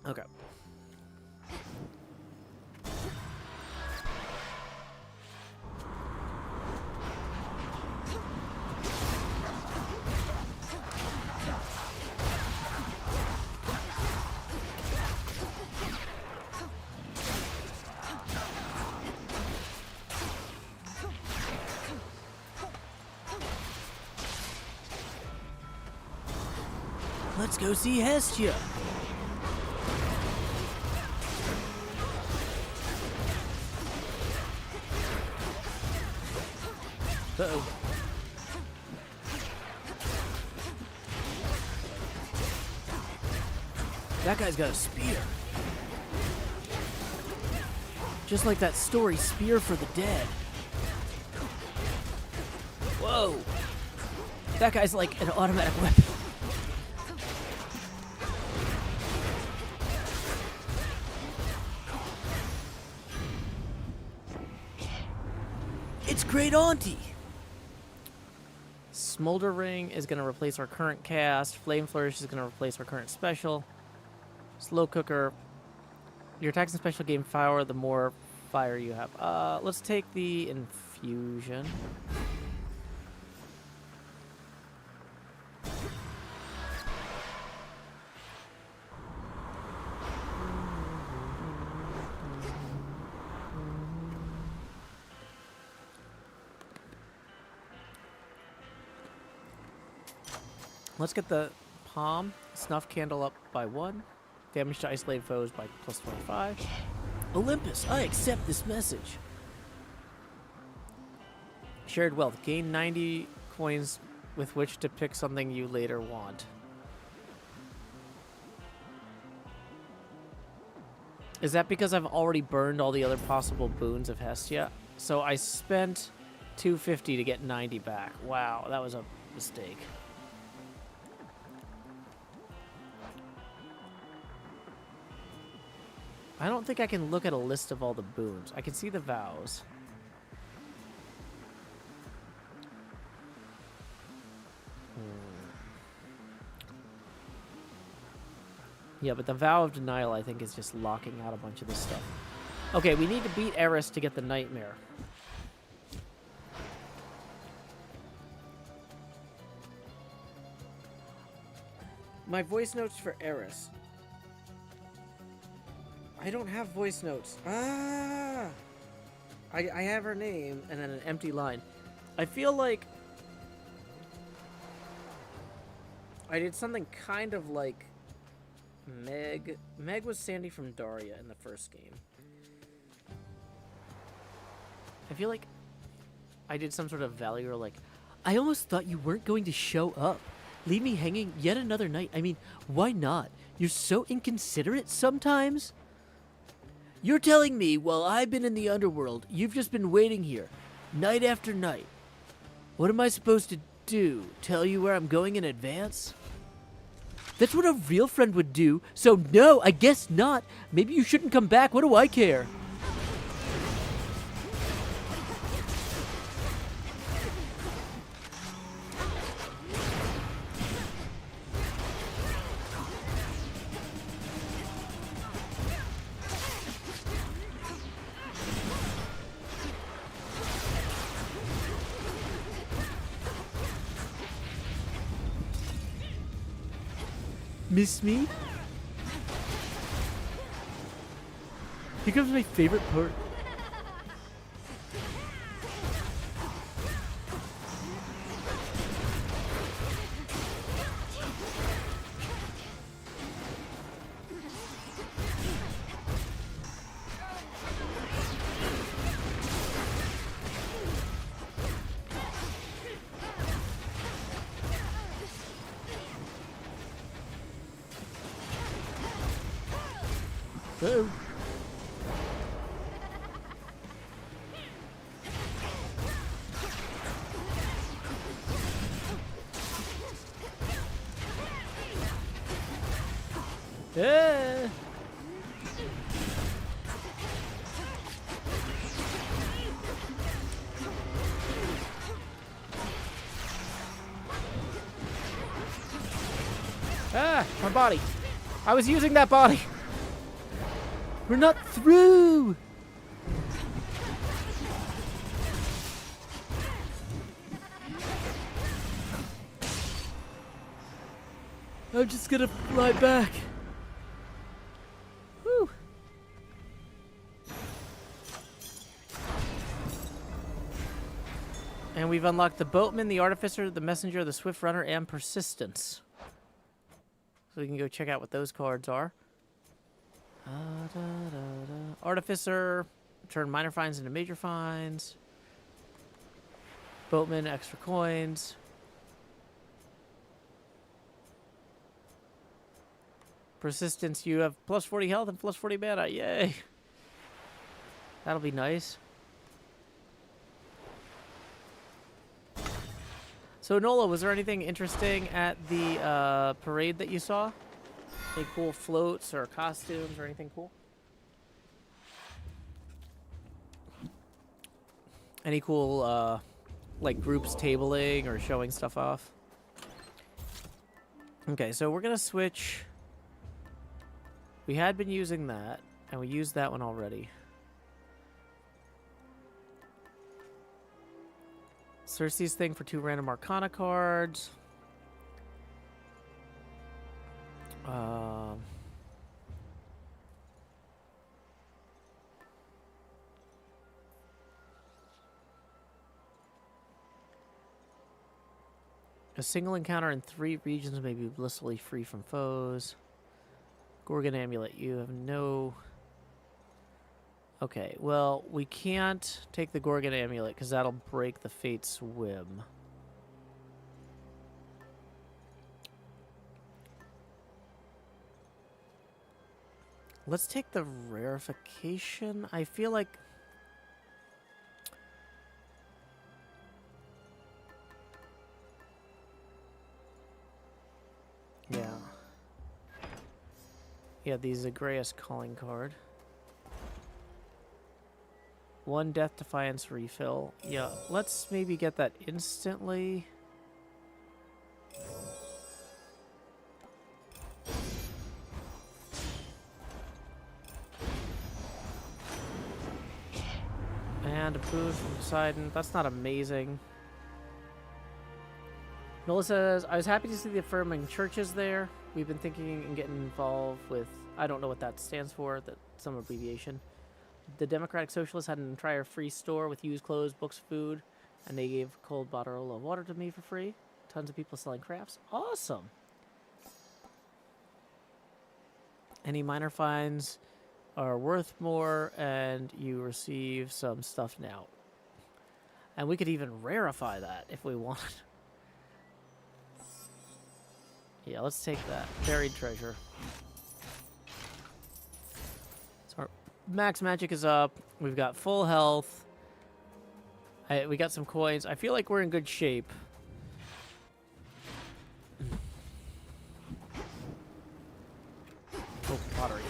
Okay. Let's go see Hestia. Uh-oh. That guy's got a spear. Just like that story, Spear for the Dead. Whoa. That guy's like an automatic weapon. It's Great Auntie. Smoldering is going to replace our current cast. Flame Flourish is going to replace our current special. Slow Cooker. Your attacks and special gain fire the more fire you have. Let's take the Infusion. Let's get the Palm Snuff Candle up by 1. Damage to isolated foes by plus 25. Olympus, I accept this message. Shared Wealth. Gain 90 coins with which to pick something you later want. Is that because I've already burned all the other possible boons of Hestia? So I spent 250 to get 90 back. Wow, that was a mistake. I don't think I can look at a list of all the boons. I can see the vows. Yeah, but the Vow of Denial, I think, is just locking out a bunch of this stuff. Okay, we need to beat Eris to get the Nightmare. My voice notes for Eris. I don't have voice notes. Ah! I have her name and then an empty line. I feel like I did something kind of like Meg. Meg was Sandy from Daria in the first game. I feel like I did some sort of value like, I almost thought you weren't going to show up. Leave me hanging yet another night. I mean, why not? You're so inconsiderate sometimes. You're telling me while I've been in the underworld, you've just been waiting here, night after night. What am I supposed to do? Tell you where I'm going in advance? That's what a real friend would do, so no, I guess not. Maybe you shouldn't come back, what do I care? Miss me? Here comes my favorite part. Uh-oh. Yeah. Ah, my body. I was using that body. We're not through! I'm just gonna fly back. Whew. And we've unlocked the boatman, the artificer, the messenger, the swift runner, and persistence. So we can go check out what those cards are. Artificer, turn minor finds into major finds. Boatman, extra coins. Persistence, you have plus 40 health and plus 40 mana. Yay. That'll be nice. So, Nola, was there anything interesting at the parade that you saw? Any cool floats or costumes or anything cool? Any cool, like, groups tabling or showing stuff off? Okay, so we're going to switch. We had been using that, and we used that one already. Cersei's thing for 2 random Arcana cards. A single encounter in 3 regions may be blissfully free from foes. Gorgon Amulet, you have no... Okay, well, we can't take the Gorgon Amulet because that'll break the Fate's Whim. Let's take the Rarefication. I feel like... Yeah. Yeah, the Zagreus calling card. 1 Death Defiance refill. Yeah, let's maybe get that instantly. And a boon from Poseidon. That's not amazing. Nola says, I was happy to see the affirming churches there. We've been thinking and getting involved with, I don't know what that stands for, that some abbreviation. The Democratic Socialists had an entire free store with used clothes, books, food, and they gave a cold bottle of water to me for free. Tons of people selling crafts. Awesome. Any minor finds are worth more, and you receive some stuff now. And we could even rarify that if we wanted. Yeah, let's take that. Buried treasure. So our max magic is up. We've got full health. We got some coins. I feel like we're in good shape. Oh, pottery.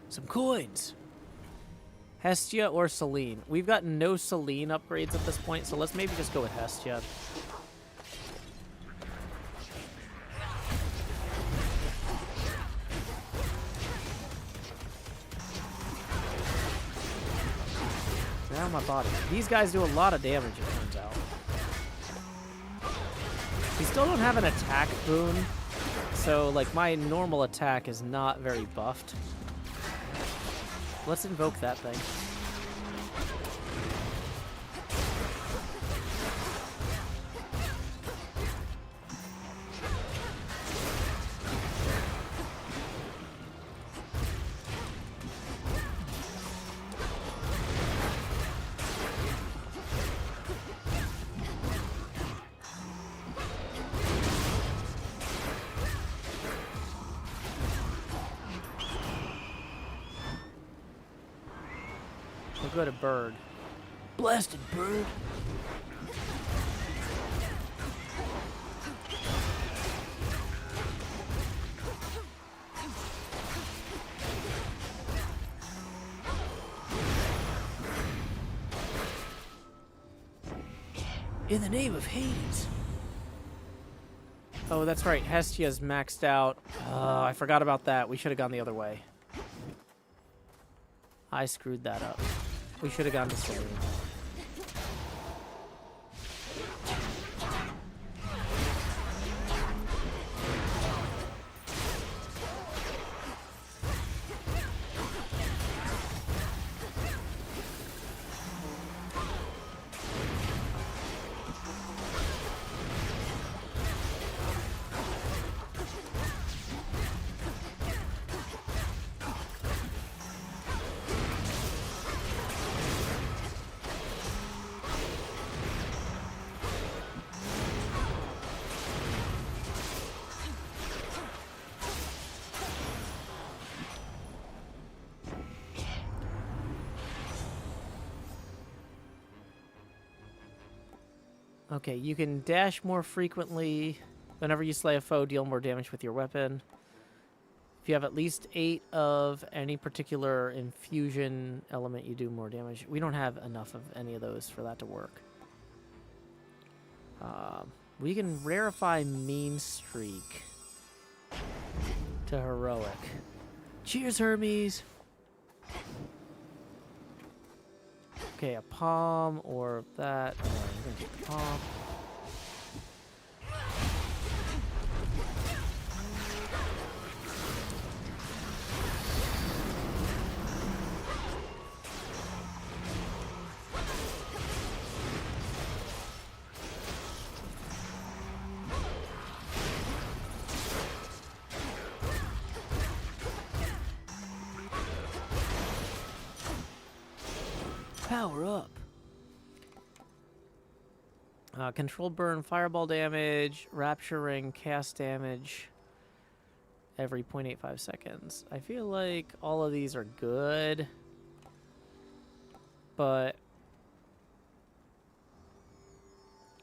Some coins. Hestia or Selene. We've got no Selene upgrades at this point, so let's maybe just go with Hestia. Down my body. These guys do a lot of damage, it turns out. We still don't have an attack boon, so like my normal attack is not very buffed. Let's invoke that thing. We'll go to bird. Blasted bird. In the name of Hades. Oh, that's right. Hestia's maxed out. I forgot about that. We should have gone the other way. I screwed that up. We should have gone this way. Okay, you can dash more frequently. Whenever you slay a foe, deal more damage with your weapon. If you have at least 8 of any particular infusion element, you do more damage. We don't have enough of any of those for that to work. We can rarefy mean streak to heroic. Cheers, Hermes. Okay, a palm or that. I'm gonna take the palm. Power up. Control burn, fireball damage, rapture ring, cast damage every 0.85 seconds. I feel like all of these are good, but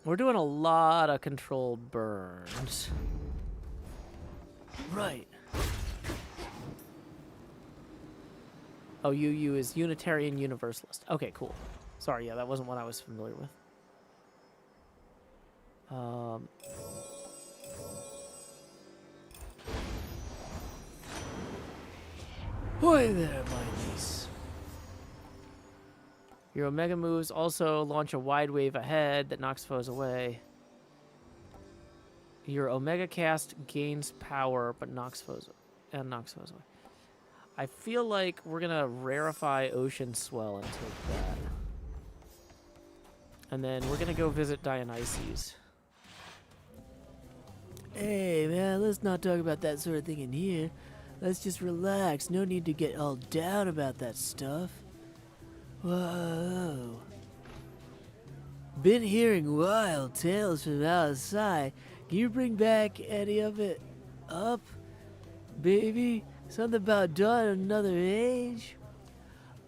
we're doing a lot of controlled burns. Right. Oh, UU is Unitarian Universalist. Okay, cool. Sorry, yeah, that wasn't what I was familiar with. Boy there, my niece. Your Omega moves also launch a wide wave ahead that knocks foes away. Your Omega cast gains power but knocks foes away. I feel like we're gonna rarefy Ocean Swell and take that. And then we're gonna go visit Dionysus. Hey, man, let's not talk about that sort of thing in here. Let's just relax. No need to get all down about that stuff. Whoa. Been hearing wild tales from outside. Can you bring back any of it up, baby? Something about dawn of another age?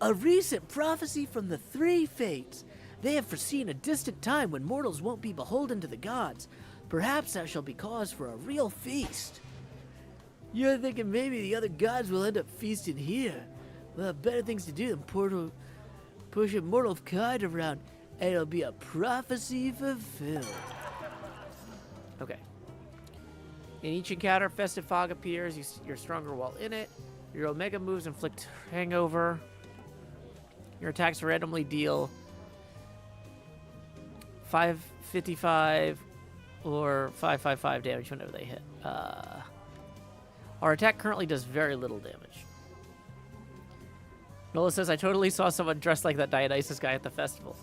A recent prophecy from the three fates. They have foreseen a distant time when mortals won't be beholden to the gods. Perhaps that shall be cause for a real feast. You're thinking maybe the other gods will end up feasting here. We'll have better things to do than push a mortal kind around, and it'll be a prophecy fulfilled. Okay. In each encounter, Festive Fog appears. You're stronger while in it. Your Omega moves inflict hangover. Your attacks randomly deal 555 or 555 damage whenever they hit. Our attack currently does very little damage. Nola says, I totally saw someone dressed like that Dionysus guy at the festival.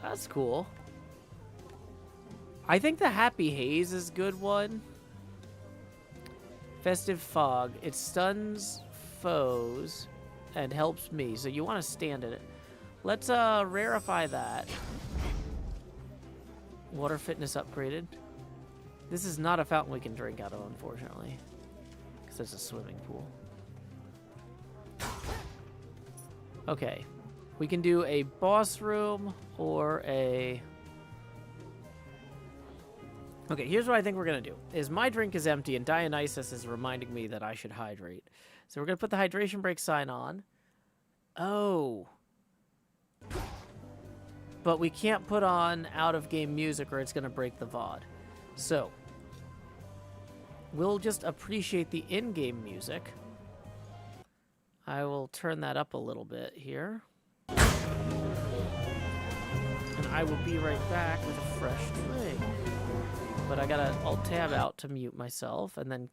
That's cool. I think the Happy Haze is a good one. Festive Fog. It stuns foes and helps me, so you want to stand in it. Let's rarefy that. Water fitness upgraded. This is not a fountain we can drink out of, unfortunately, because it's a swimming pool. Okay, we can do a boss room or a... Okay, here's what I think we're going to do. Is my drink is empty and Dionysus is reminding me that I should hydrate. So we're going to put the hydration break sign on. Oh. But we can't put on out-of-game music or it's going to break the VOD. So, we'll just appreciate the in-game music. I will turn that up a little bit here. And I will be right back with a fresh drink. But I gotta Alt-Tab out to mute myself, and then...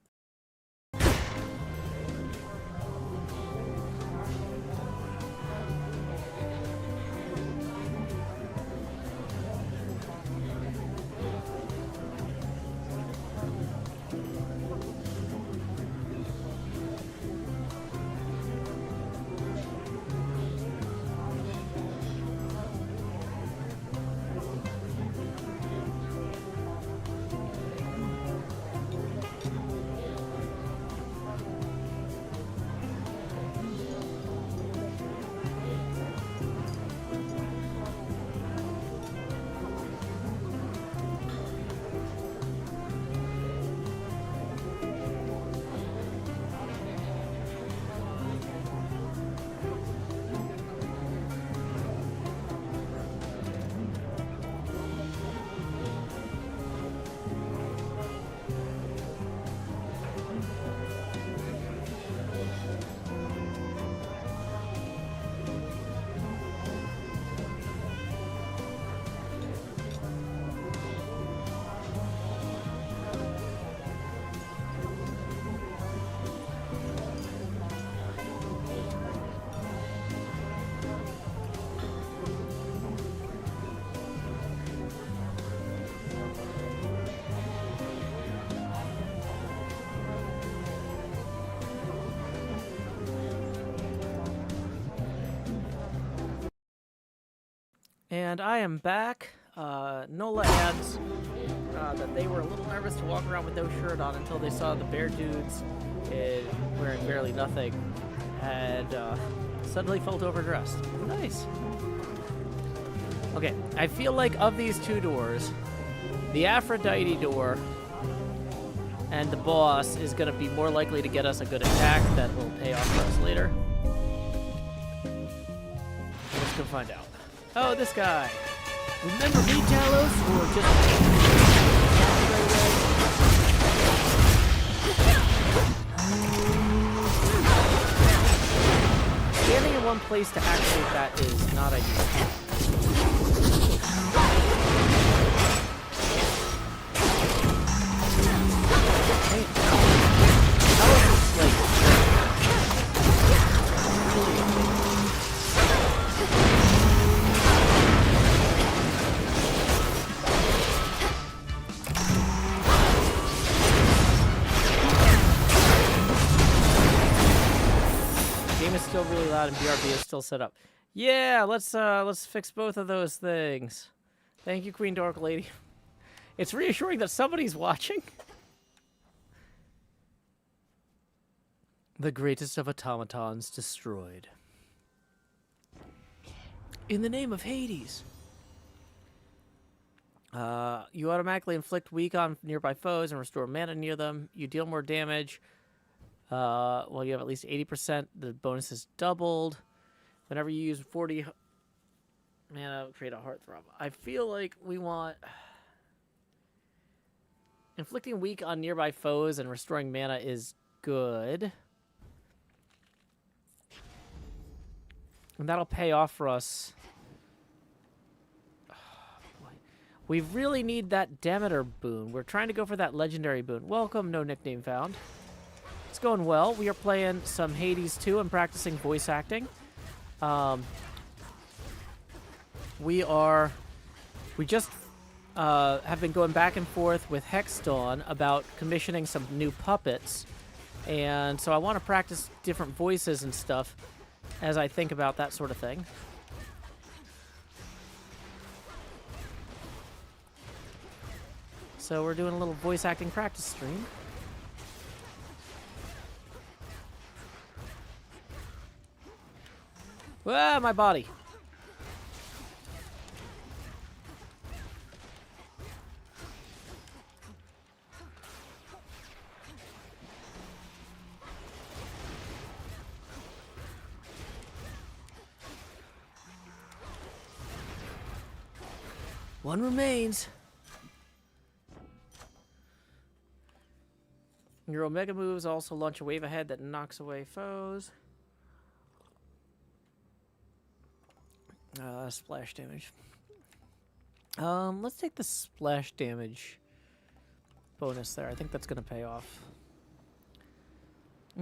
And I am back. Nola adds that they were a little nervous to walk around with no shirt on until they saw the bear dudes wearing barely nothing and suddenly felt overdressed. Nice. Okay, I feel like of these two doors, the Aphrodite door and the boss is going to be more likely to get us a good attack that will pay off for us later. Let's go find out. Oh, this guy. Remember me, Talos? Or just... Standing in one place to activate that is not ideal. Hey, Talos is like... Is still really loud and BRB is still set up. Yeah, let's fix both of those things. Thank you, Queen Dork Lady. It's reassuring that somebody's watching. The greatest of automatons destroyed. In the name of Hades. You automatically inflict weak on nearby foes and restore mana near them. You deal more damage. Well, you have at least 80%. The bonus is doubled. Whenever you use 40 mana, create a heartthrob. I feel like we want... Inflicting weak on nearby foes and restoring mana is good. And that'll pay off for us. We really need that Demeter boon. We're trying to go for that legendary boon. Welcome, no nickname found. It's going well. We are playing some Hades 2 and practicing voice acting. We just have been going back and forth with Hexdawn about commissioning some new puppets, and so I want to practice different voices and stuff as I think about that sort of thing. So we're doing a little voice acting practice stream. Ah, my body. One remains. Your Omega moves also launch a wave ahead that knocks away foes. Splash damage. Let's take the splash damage bonus there. I think that's going to pay off.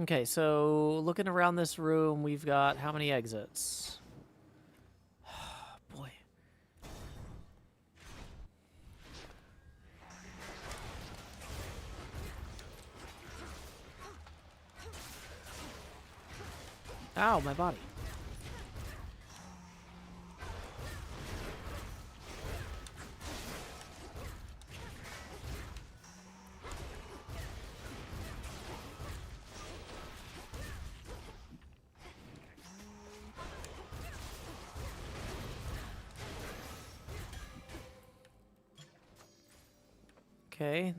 Okay, so looking around this room, we've got how many exits? Boy. Ow, my body. Okay.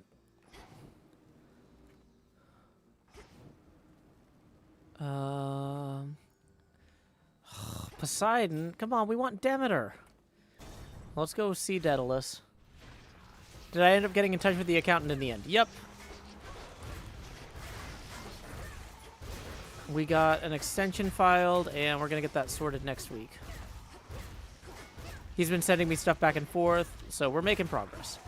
Poseidon, come on, we want Demeter. Let's go see Daedalus. Did I end up getting in touch with the accountant in the end? Yep. We got an extension filed, and we're going to get that sorted next week. He's been sending me stuff back and forth, so we're making progress.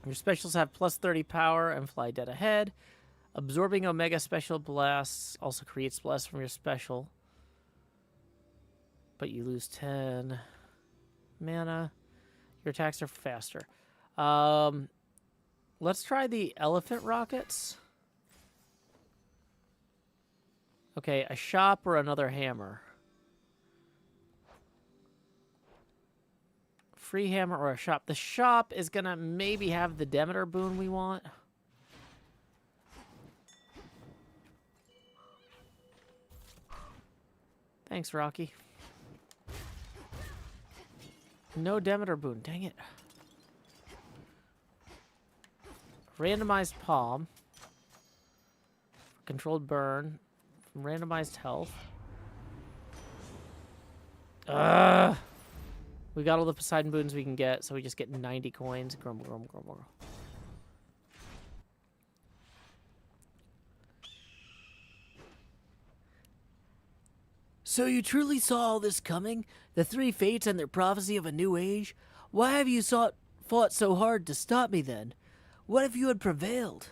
Your specials have plus 30 power and fly dead ahead. Absorbing Omega special blasts also creates blasts from your special. But you lose 10 mana. Your attacks are faster. Let's try the elephant rockets. Okay, a shop or another hammer. Free hammer or a shop. The shop is going to maybe have the Demeter boon we want. Thanks, Rocky. No Demeter boon. Dang it. Randomized palm. Controlled burn. Randomized health. Ugh. We got all the Poseidon boons we can get, so we just get 90 coins. Grumble, grumble, grumble. So you truly saw all this coming? The three fates and their prophecy of a new age? Why have you fought so hard to stop me then? What if you had prevailed?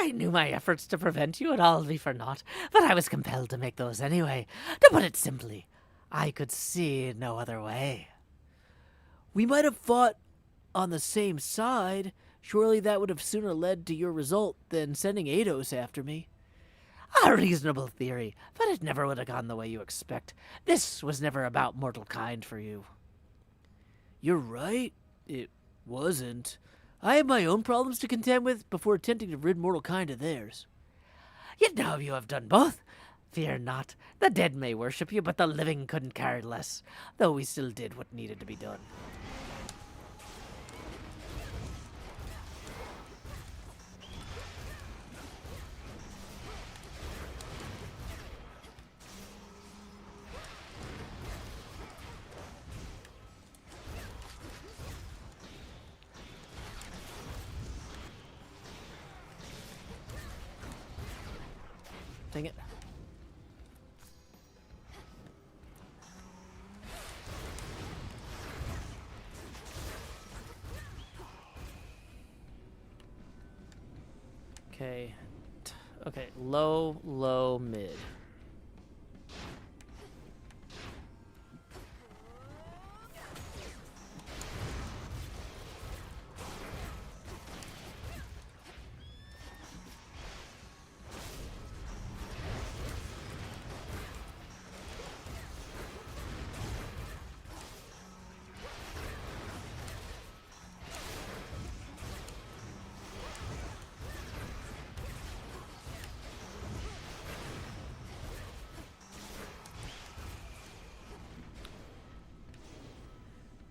I knew my efforts to prevent you would all be for naught, but I was compelled to make those anyway. To put it simply, I could see no other way. We might have fought on the same side. Surely that would have sooner led to your result than sending Eidos after me. A reasonable theory, but it never would have gone the way you expect. This was never about mortal kind for you. You're right. It wasn't. I have my own problems to contend with before attempting to rid mortal kind of theirs. Yet now you have done both. Fear not. The dead may worship you, but the living couldn't care less, though we still did what needed to be done. Dang it. Okay. Okay, low, low, mid.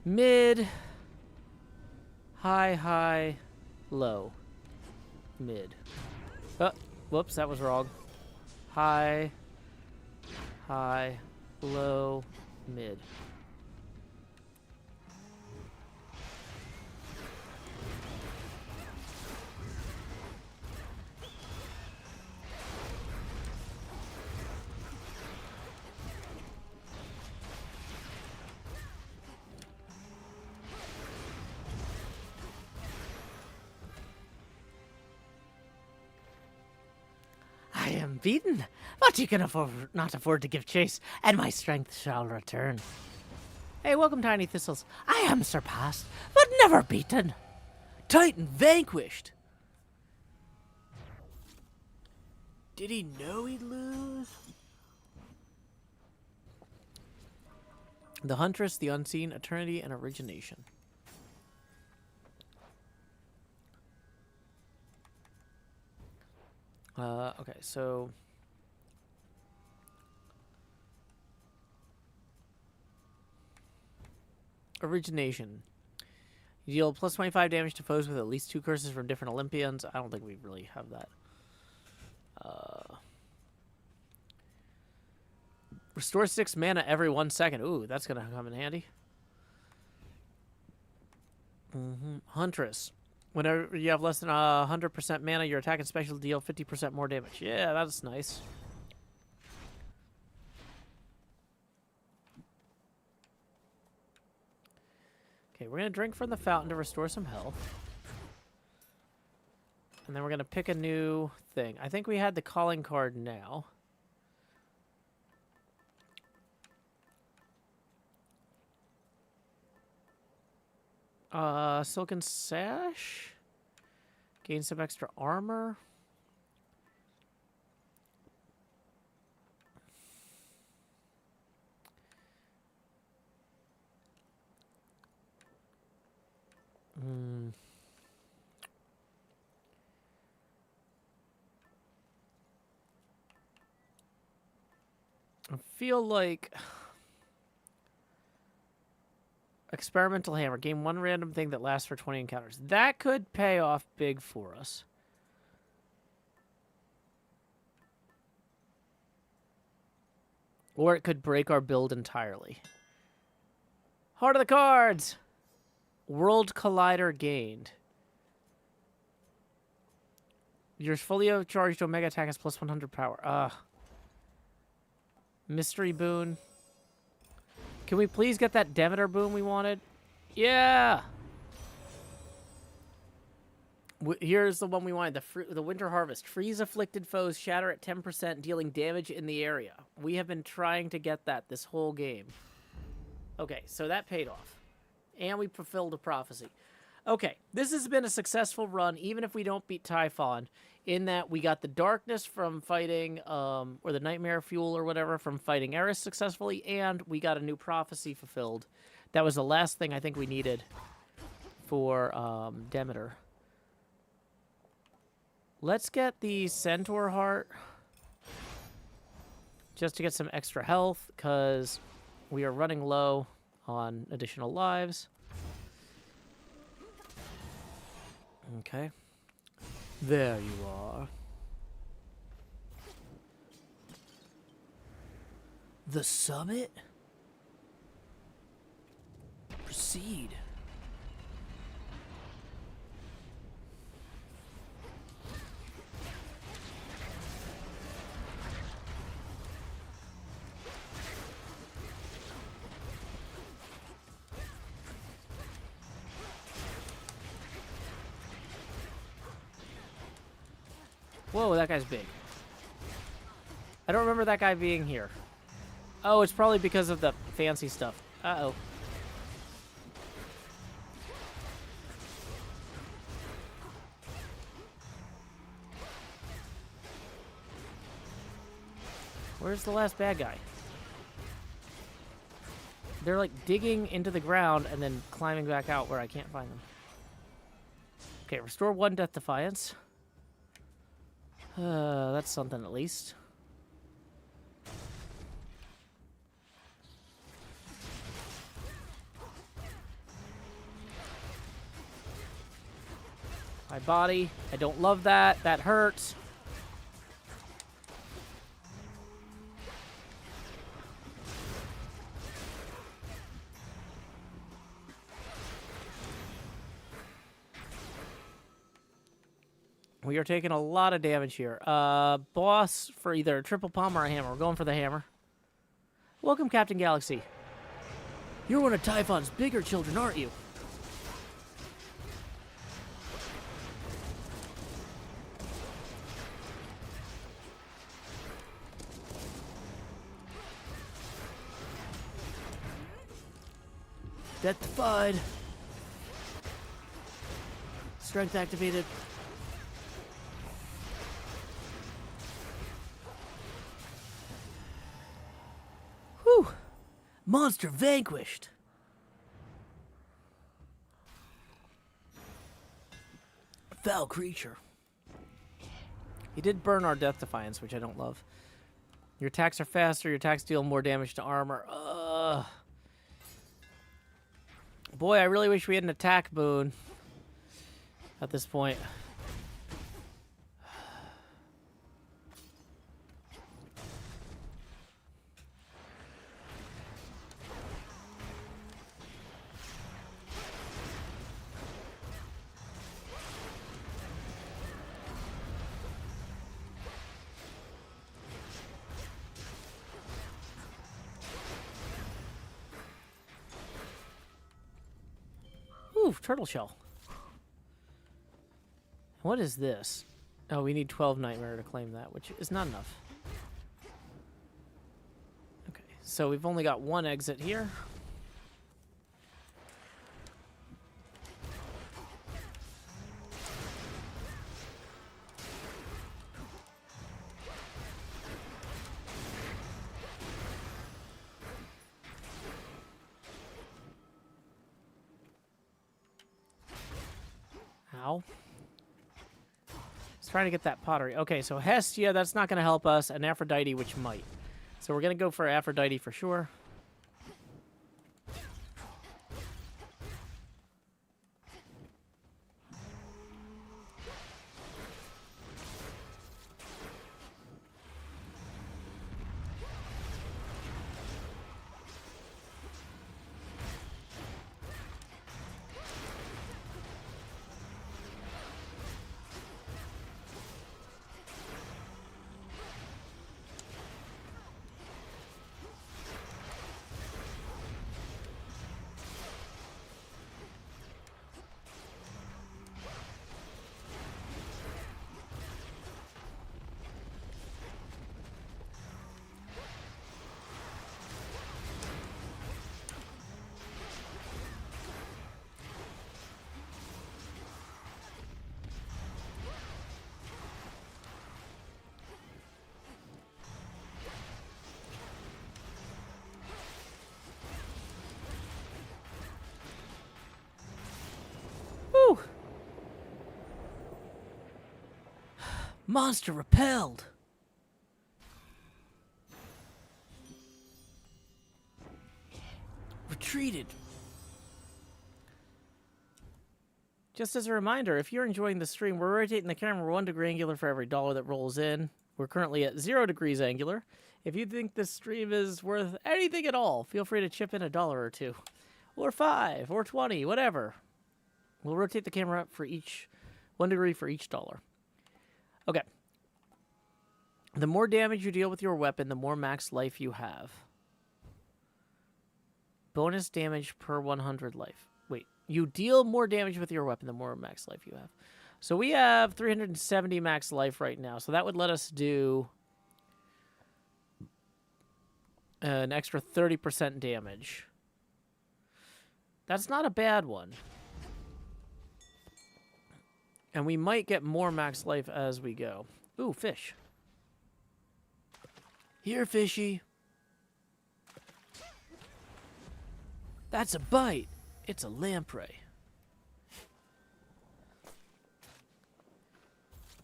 Mid, high, high, low, mid. Oh, whoops, that was wrong. High, high, low, mid. I am beaten, but you can not afford to give chase, and my strength shall return. Hey, welcome, Tiny Thistles. I am surpassed, but never beaten. Titan vanquished. Did he know he'd lose? The Huntress, the Unseen, Eternity, and Origination. Okay, so... Origination. You deal plus 25 damage to foes with at least 2 curses from different Olympians. I don't think we really have that. Restore 6 mana every 1 second. Ooh, that's going to come in handy. Huntress. Whenever you have less than 100% mana, your attack and special deal 50% more damage. Yeah, that's nice. Okay, we're going to drink from the fountain to restore some health. And then we're going to pick a new thing. I think we had the calling card now. Silken Sash. Gain some extra armor. I feel like experimental hammer. Gain 1 random thing that lasts for 20 encounters. That could pay off big for us. Or it could break our build entirely. Heart of the cards! World Collider gained. Your fully charged Omega attack has plus 100 power. Mystery boon. Can we please get that Demeter boon we wanted? Yeah! Here's the one we wanted. The Winter Harvest. Freeze afflicted foes, shatter at 10%, dealing damage in the area. We have been trying to get that this whole game. Okay, so that paid off. And we fulfilled a prophecy. Okay, this has been a successful run, even if we don't beat Typhon, in that we got the darkness from fighting, or the nightmare fuel or whatever, from fighting Eris successfully, and we got a new prophecy fulfilled. That was the last thing I think we needed for Demeter. Let's get the Centaur Heart, just to get some extra health, because we are running low on additional lives. Okay. There you are. The summit? Proceed. Whoa, that guy's big. I don't remember that guy being here. Oh, it's probably because of the fancy stuff. Uh-oh. Where's the last bad guy? They're like digging into the ground and then climbing back out where I can't find them. Okay, restore 1 Death Defiance. That's something at least. My body. I don't love that. That hurts. We are taking a lot of damage here. Boss for either a triple palm or a hammer. We're going for the hammer. Welcome, Captain Galaxy. You're one of Typhon's bigger children, aren't you? Death defied. Strength activated. Whew. Monster vanquished. Foul creature. He did burn our Death Defiance, which I don't love. Your attacks are faster. Your attacks deal more damage to armor. Ugh. Boy, I really wish we had an attack boon at this point. Ooh, turtle shell. What is this? Oh, we need 12 nightmare to claim that, which is not enough. Okay, so we've only got 1 exit here. Ow. Trying to get that pottery. Okay, so Hestia, that's not going to help us, and Aphrodite, which might. So we're going to go for Aphrodite for sure. Woo! Monster repelled. Retreated. Just as a reminder, if you're enjoying the stream, we're rotating the camera 1 degree angular for every dollar that rolls in. We're currently at 0 degrees angular. If you think this stream is worth anything at all, feel free to chip in $1 or 2. Or 5, or 20, whatever. We'll rotate the camera up for each 1 degree for each dollar. Okay. The more damage you deal with your weapon, the more max life you have. Bonus damage per 100 life. Wait, you deal more damage with your weapon, the more max life you have. So we have 370 max life right now. So that would let us do an extra 30% damage. That's not a bad one. And we might get more max life as we go. Ooh, fish. Here, fishy. That's a bite. It's a lamprey.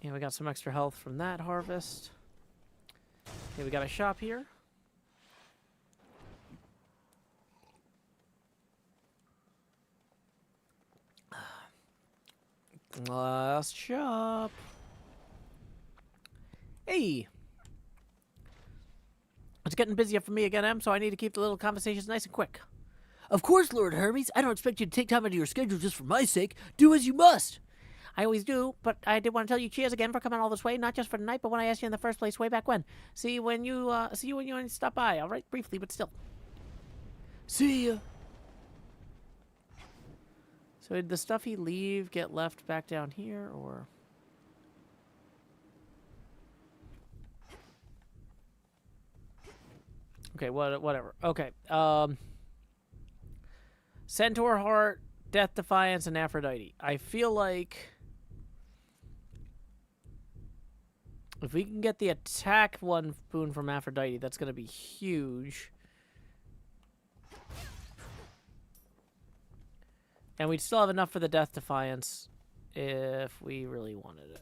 And we got some extra health from that harvest. Okay, we got a shop here. Last shop. Hey. It's getting busier for me again, Em, so I need to keep the little conversations nice and quick. Of course, Lord Hermes. I don't expect you to take time out of your schedule just for my sake. Do as you must. I always do, but I did want to tell you cheers again for coming all this way, not just for tonight, but when I asked you in the first place way back when. See you when you stop by, all right? Briefly, but still. See ya. So did the stuff he leave get left back down here, or? Okay, whatever. Okay. Centaur Heart, Death Defiance, and Aphrodite. I feel like if we can get the attack one boon from Aphrodite, that's going to be huge. And we'd still have enough for the Death Defiance if we really wanted it.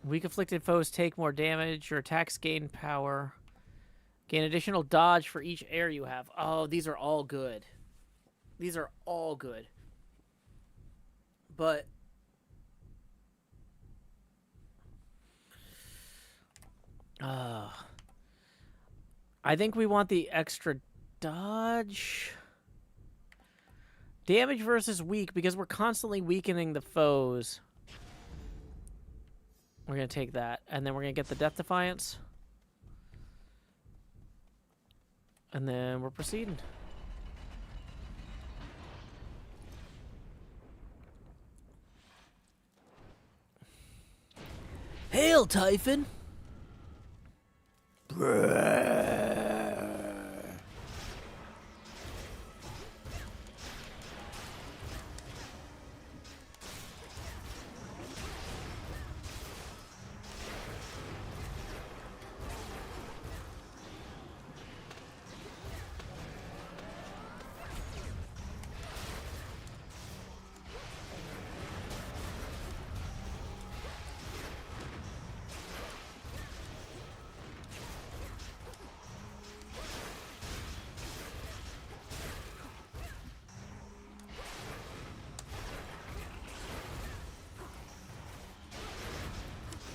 Weak afflicted foes take more damage. Your attacks gain power. Gain additional dodge for each air you have. Oh, these are all good. These are all good. But I think we want the extra dodge. Damage versus weak, because we're constantly weakening the foes. We're going to take that. And then we're going to get the Death Defiance. And then we're proceeding. Hail, Typhon.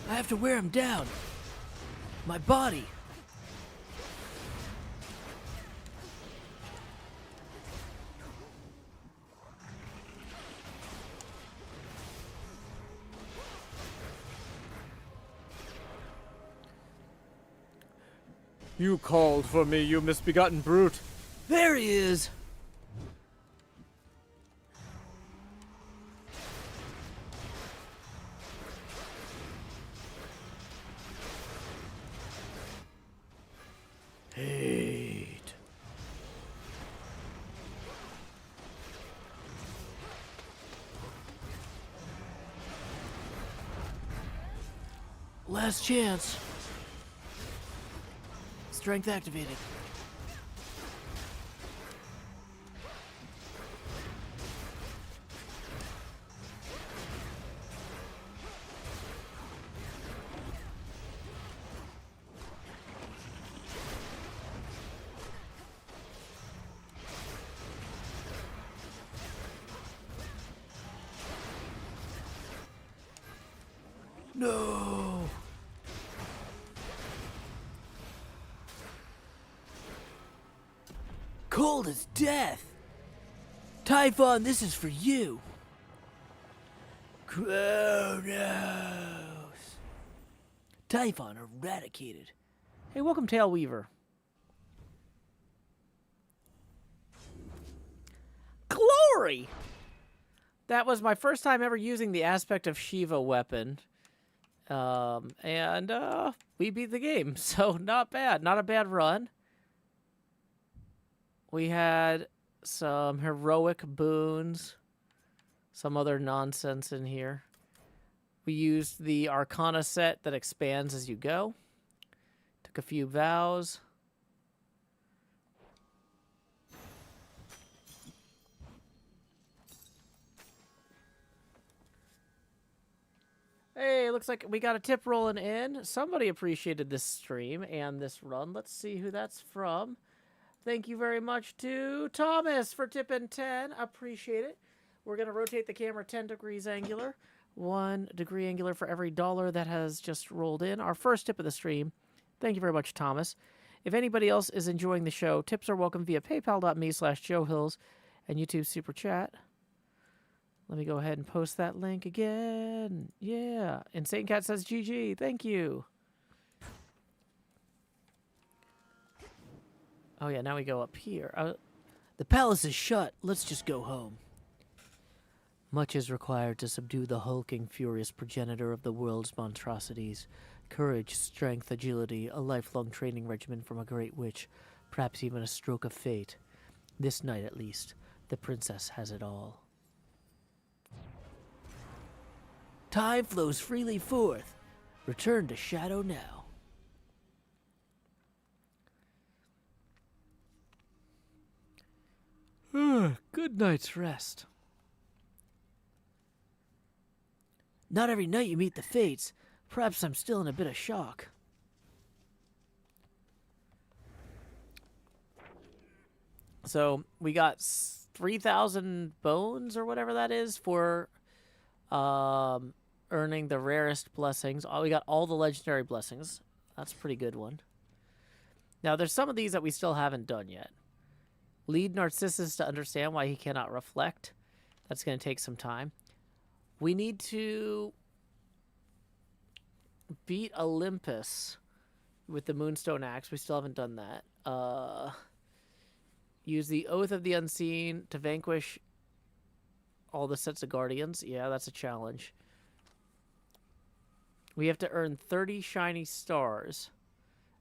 I have to wear him down. My body. You called for me, you misbegotten brute. There he is. Hate. Last chance. Strength activated. No. Cold as death. Typhon, this is for you. Kronos. Typhon eradicated. Hey, welcome, Tail Weaver. Glory! That was my first time ever using the aspect of Shiva weapon. And we beat the game, so not bad. Not a bad run. We had some heroic boons, some other nonsense in here. We used the Arcana set that expands as you go. Took a few vows. Hey, looks like we got a tip rolling in. Somebody appreciated this stream and this run. Let's see who that's from. Thank you very much to Thomas for tipping 10. Appreciate it. We're going to rotate the camera 10 degrees angular. 1 degree angular for every dollar that has just rolled in. Our first tip of the stream. Thank you very much, Thomas. If anybody else is enjoying the show, tips are welcome via paypal.me/JoeHills and YouTube Super Chat. Let me go ahead and post that link again. Yeah. And Saint Cat says GG. Thank you. Oh, yeah. Now we go up here. The palace is shut. Let's just go home. Much is required to subdue the hulking, furious progenitor of the world's monstrosities. Courage, strength, agility, a lifelong training regimen from a great witch, perhaps even a stroke of fate. This night, at least, the princess has it all. Time flows freely forth. Return to Shadow now. Good night's rest. Not every night you meet the fates. Perhaps I'm still in a bit of shock. So we got 3,000 bones or whatever that is for earning the rarest blessings. Oh, we got all the legendary blessings. That's a pretty good one. Now, there's some of these that we still haven't done yet. Lead Narcissus to understand why he cannot reflect. That's going to take some time. We need to beat Olympus with the Moonstone Axe. We still haven't done that. Use the Oath of the Unseen to vanquish all the sets of Guardians. Yeah, that's a challenge. We have to earn 30 shiny stars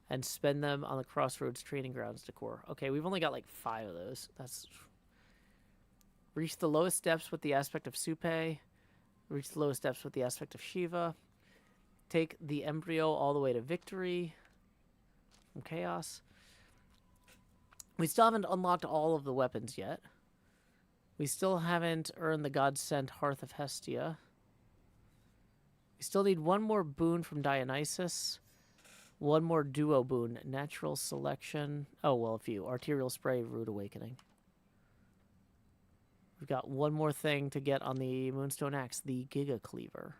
and spend them on the Crossroads Training Grounds decor. Okay, we've only got like 5 of those. That's... Reach the lowest depths with the aspect of Supe. Reach the lowest depths with the aspect of Shiva. Take the embryo all the way to victory from Chaos. We still haven't unlocked all of the weapons yet. We still haven't earned the God-sent Hearth of Hestia. We still need one more boon from Dionysus. One more duo boon. Natural Selection. Oh, well, a few. Arterial Spray, Rude Awakening. We've got one more thing to get on the Moonstone Axe, the Giga Cleaver.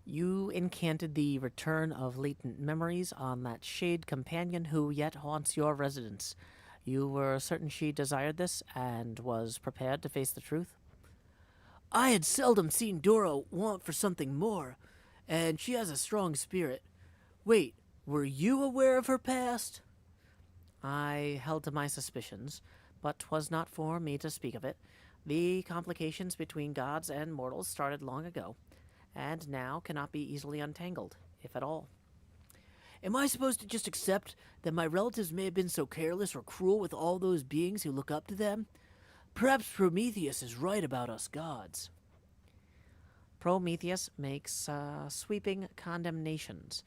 You incanted the return of latent memories on that shade companion who yet haunts your residence. You were certain she desired this and was prepared to face the truth? I had seldom seen Dora want for something more, and she has a strong spirit. Wait, were you aware of her past? I held to my suspicions, but 'twas not for me to speak of it. The complications between gods and mortals started long ago, and now cannot be easily untangled, if at all. Am I supposed to just accept that my relatives may have been so careless or cruel with all those beings who look up to them? Perhaps Prometheus is right about us gods. Prometheus makes sweeping condemnations.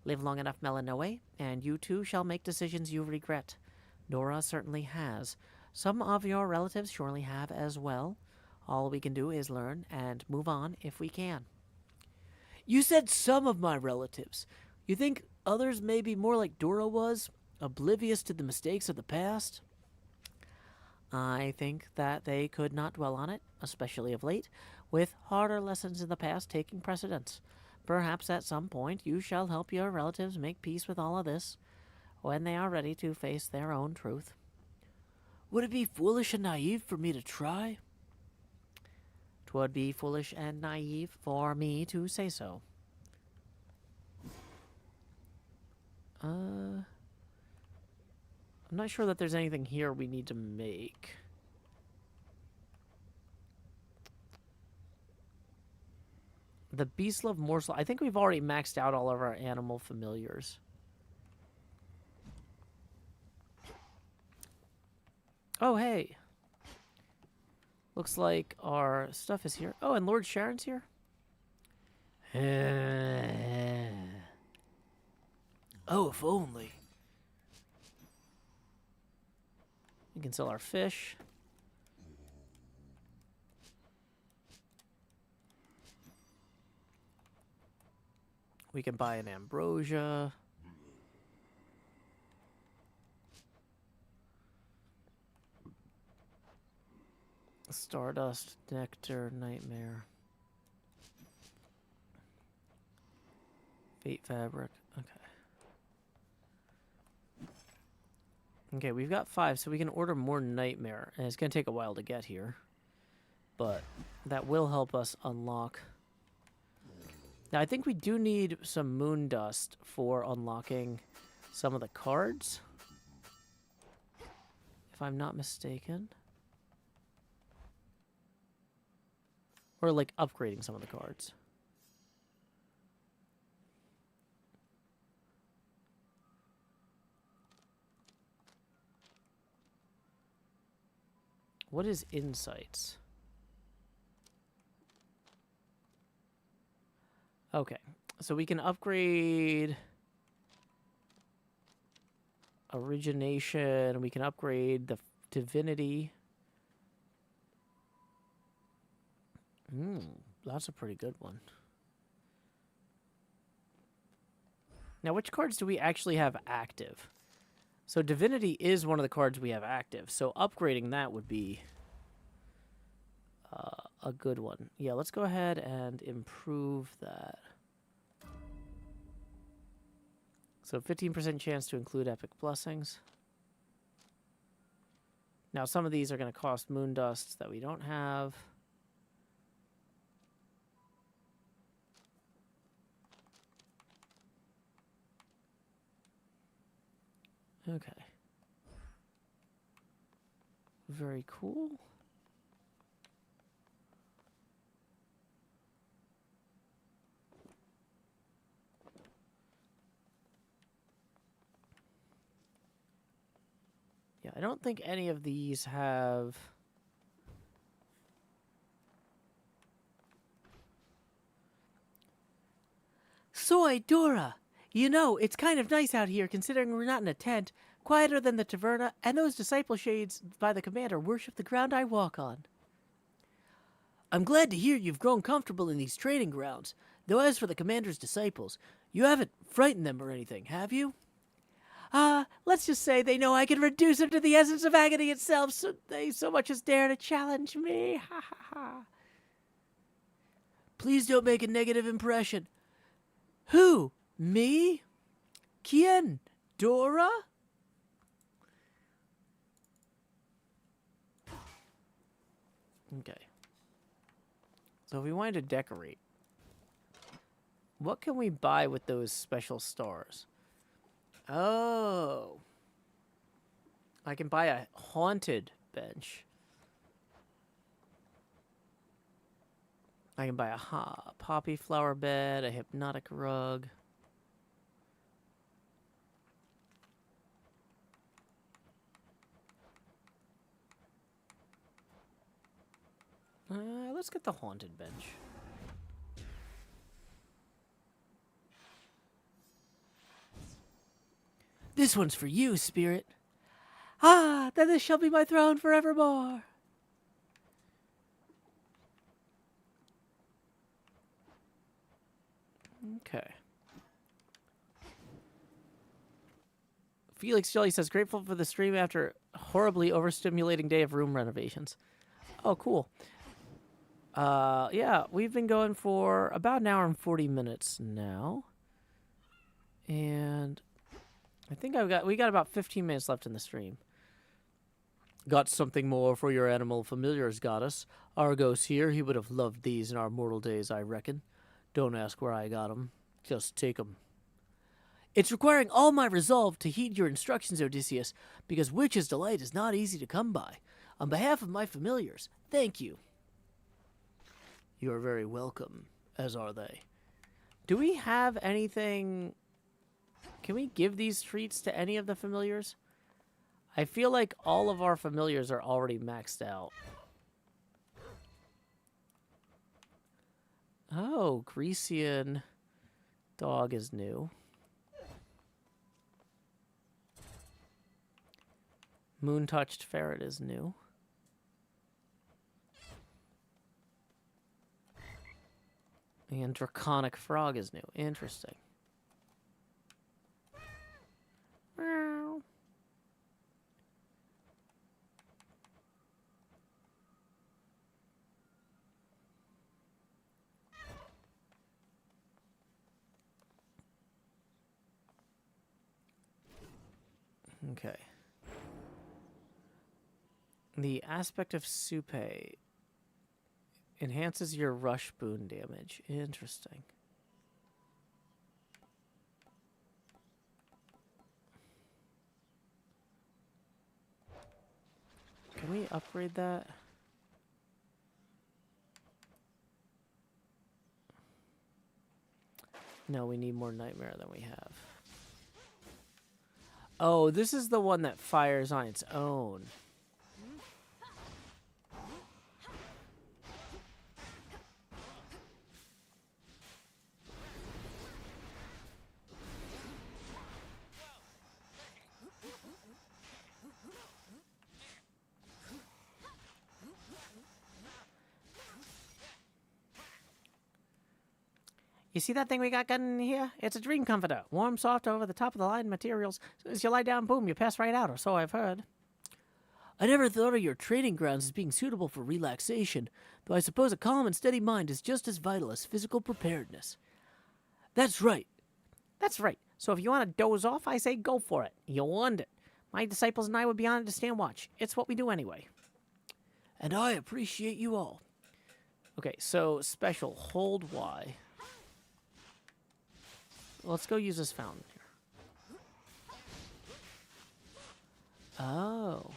Live long enough, Melanoe, and you too shall make decisions you regret. Dora certainly has. Some of your relatives surely have as well. All we can do is learn and move on if we can. You said some of my relatives. You think others may be more like Dora was, oblivious to the mistakes of the past? I think that they could not dwell on it, especially of late, with harder lessons in the past taking precedence. Perhaps at some point you shall help your relatives make peace with all of this, when they are ready to face their own truth. Would it be foolish and naive for me to try? 'Twould be foolish and naive for me to say so. I'm not sure that there's anything here we need to make. The beast love morsel. I think we've already maxed out all of our animal familiars. Oh, hey. Looks like our stuff is here. Oh, and Lord Sharon's here? Oh, if only. We can sell our fish. We can buy an ambrosia. Stardust, nectar, nightmare. Fate fabric. Okay. Okay, we've got 5, so we can order more nightmare. And it's going to take a while to get here. But that will help us unlock. Now, I think we do need some moon dust for unlocking some of the cards. If I'm not mistaken. Or, like, upgrading some of the cards. What is insights? Okay, so we can upgrade origination. We can upgrade the divinity. That's a pretty good one. Now, which cards do we actually have active? So divinity is one of the cards we have active. So upgrading that would be a good one. Yeah, let's go ahead and improve that. So 15% chance to include epic blessings. Now some of these are going to cost moon dust that we don't have. Okay. Very cool. Yeah, I don't think any of these have... Soy, Dora! You know, it's kind of nice out here considering we're not in a tent, quieter than the taverna, and those disciple shades by the commander worship the ground I walk on. I'm glad to hear you've grown comfortable in these training grounds, though as for the commander's disciples, you haven't frightened them or anything, have you? Let's just say they know I can reduce them to the essence of agony itself, so they so much as dare to challenge me. Ha ha ha. Please don't make a negative impression. Who? Me? Kien? Dora? Okay. So if we wanted to decorate, what can we buy with those special stars? Oh. I can buy a haunted bench. I can buy a poppy flower bed, a hypnotic rug. Let's get the haunted bench. This one's for you, spirit. Then this shall be my throne forevermore. Okay. Felix Jelly says, grateful for the stream after a horribly overstimulating day of room renovations. Oh, cool. Yeah, we've been going for about an hour and 40 minutes now. And I think we got about 15 minutes left in the stream. Got something more for your animal familiars, goddess. Argos here, he would have loved these in our mortal days, I reckon. Don't ask where I got 'em. Just take 'em. It's requiring all my resolve to heed your instructions, Odysseus, because witch's delight is not easy to come by. On behalf of my familiars, thank you. You are very welcome, as are they. Do we have anything... Can we give these treats to any of the familiars? I feel like all of our familiars are already maxed out. Oh, Grecian dog is new. Moon-touched ferret is new. And draconic frog is new. Interesting. Meow. Okay. The aspect of Supe enhances your rush boon damage. Interesting. Can we upgrade that? No, we need more nightmare than we have. Oh, this is the one that fires on its own. You see that thing we got in here? It's a dream comforter. Warm, soft, over the top of the line materials. As soon as you lie down, boom, you pass right out, or so I've heard. I never thought of your training grounds as being suitable for relaxation, though I suppose a calm and steady mind is just as vital as physical preparedness. That's right. That's right. So if you want to doze off, I say go for it. You'll earn it. My disciples and I would be honored to stand watch. It's what we do anyway. And I appreciate you all. Okay, so special. Hold Y. Let's go use this fountain here. Oh.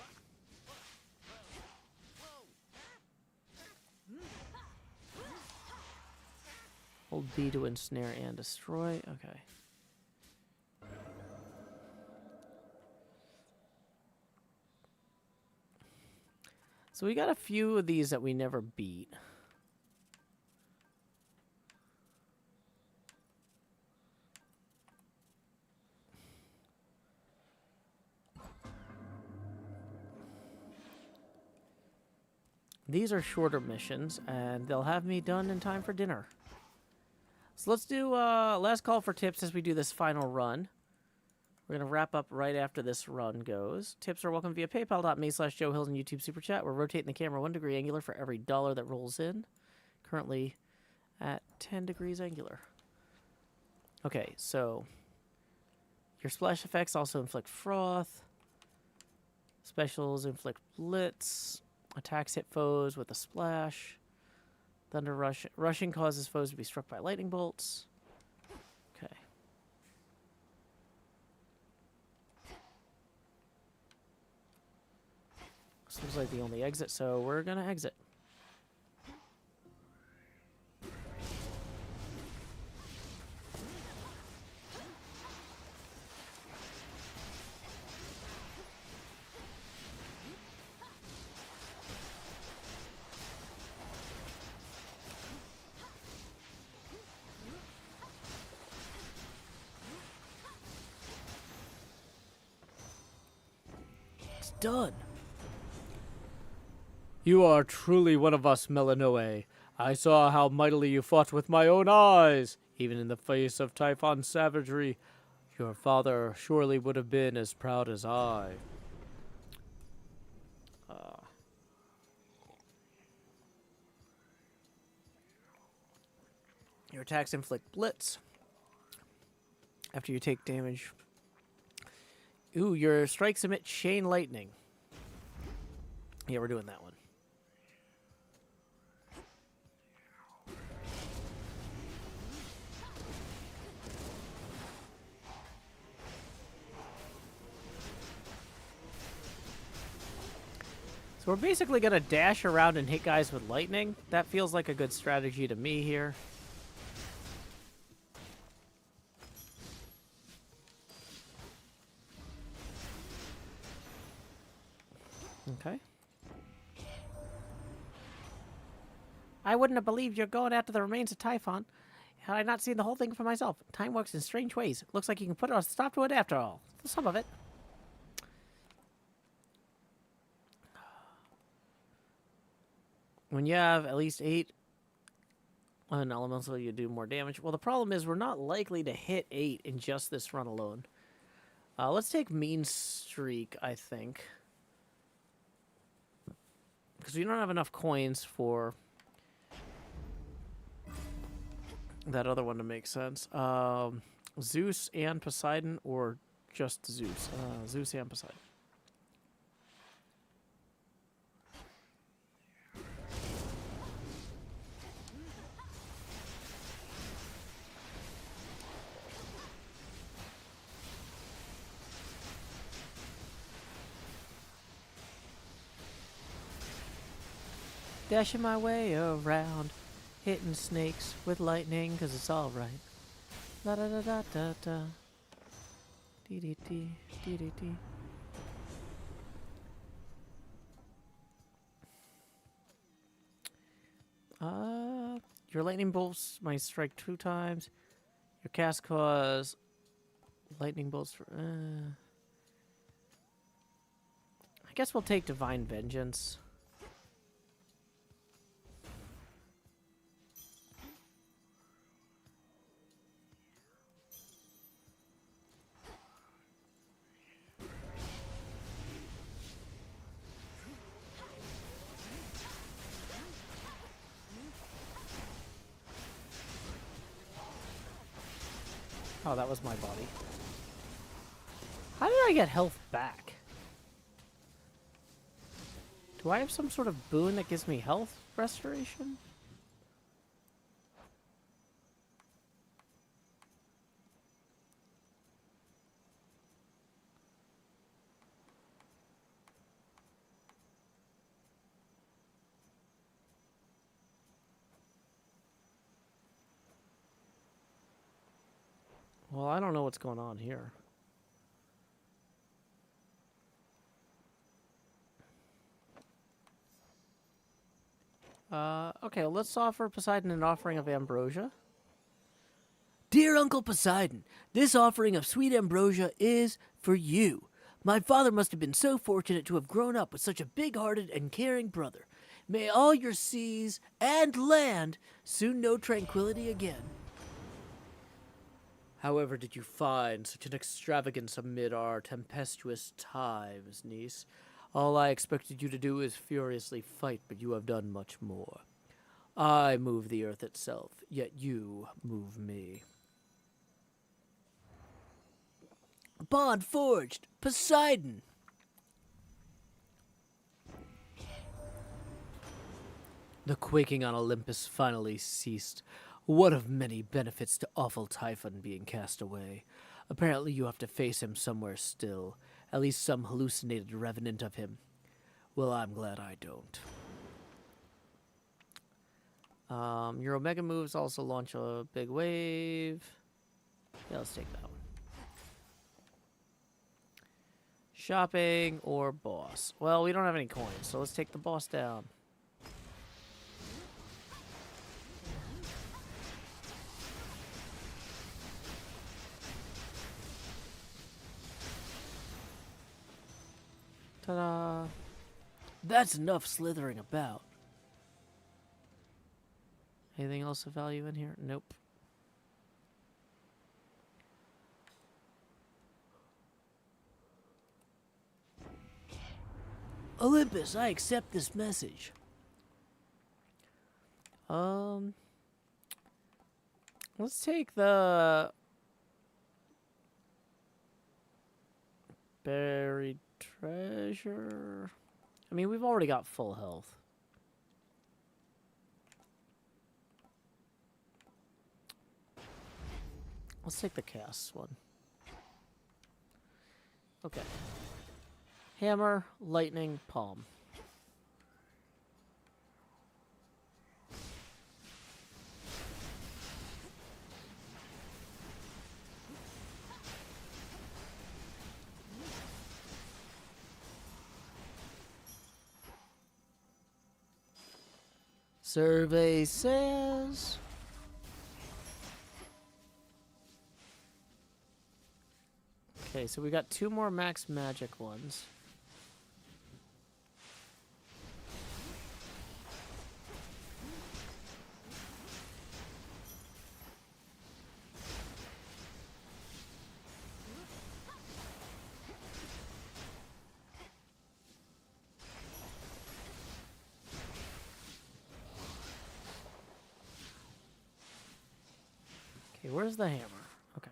Hold B to ensnare and destroy. Okay. So we got a few of these that we never beat. These are shorter missions, and they'll have me done in time for dinner. So let's do last call for tips as we do this final run. We're going to wrap up right after this run goes. Tips are welcome via paypal.me/Joe Hills and YouTube Super Chat. We're rotating the camera 1 degree angular for every dollar that rolls in. Currently at 10 degrees angular. Okay, so your splash effects also inflict froth. Specials inflict blitz. Attacks hit foes with a splash. Thunder rush. Rushing causes foes to be struck by lightning bolts. Okay. Seems like the only exit, so we're gonna exit. It's done. You are truly one of us, Melanoe. I saw how mightily you fought with my own eyes. Even in the face of Typhon's savagery, your father surely would have been as proud as I. Your attacks inflict blitz. After you take damage. Ooh, your strikes emit chain lightning. Yeah, we're doing that one. So we're basically going to dash around and hit guys with lightning. That feels like a good strategy to me here. Okay. I wouldn't have believed you're going after the remains of Typhon had I not seen the whole thing for myself. Time works in strange ways. Looks like you can put a stop to it after all. Some of it. When you have at least 8 on an elemental, you do more damage. Well, the problem is we're not likely to hit 8 in just this run alone. Let's take Mean Streak, I think. Because we don't have enough coins for that other one to make sense. Zeus and Poseidon, or just Zeus? Zeus and Poseidon. Dashing my way around, hitting snakes with lightning, 'cause it's all right. La da da da da da. Dee dee dee dee dee dee. Your lightning bolts might strike 2 times. Your cast cause lightning bolts. I guess we'll take Divine Vengeance. Oh, that was my body. How did I get health back? Do I have some sort of boon that gives me health restoration? Well, I don't know what's going on here. Okay, well, let's offer Poseidon an offering of ambrosia. Dear Uncle Poseidon, this offering of sweet ambrosia is for you. My father must have been so fortunate to have grown up with such a big-hearted and caring brother. May all your seas and land soon know tranquility again. However did you find such an extravagance amid our tempestuous times, niece? All I expected you to do is furiously fight, but you have done much more. I move the earth itself, yet you move me. Bond forged! Poseidon! The quaking on Olympus finally ceased. One of many benefits to awful Typhon being cast away. Apparently you have to face him somewhere still. At least some hallucinated revenant of him. Well, I'm glad I don't. Your Omega moves also launch a big wave. Yeah, let's take that one. Shopping or boss? Well, we don't have any coins, so let's take the boss down. Ta-da! That's enough slithering about. Anything else of value in here? Nope. Olympus, I accept this message. Let's take the buried treasure. I mean, we've already got full health. Let's take the cast one. Okay. Hammer, lightning, palm. Survey says... Okay, so we got 2 more max magic ones. Okay, where's the hammer? Okay.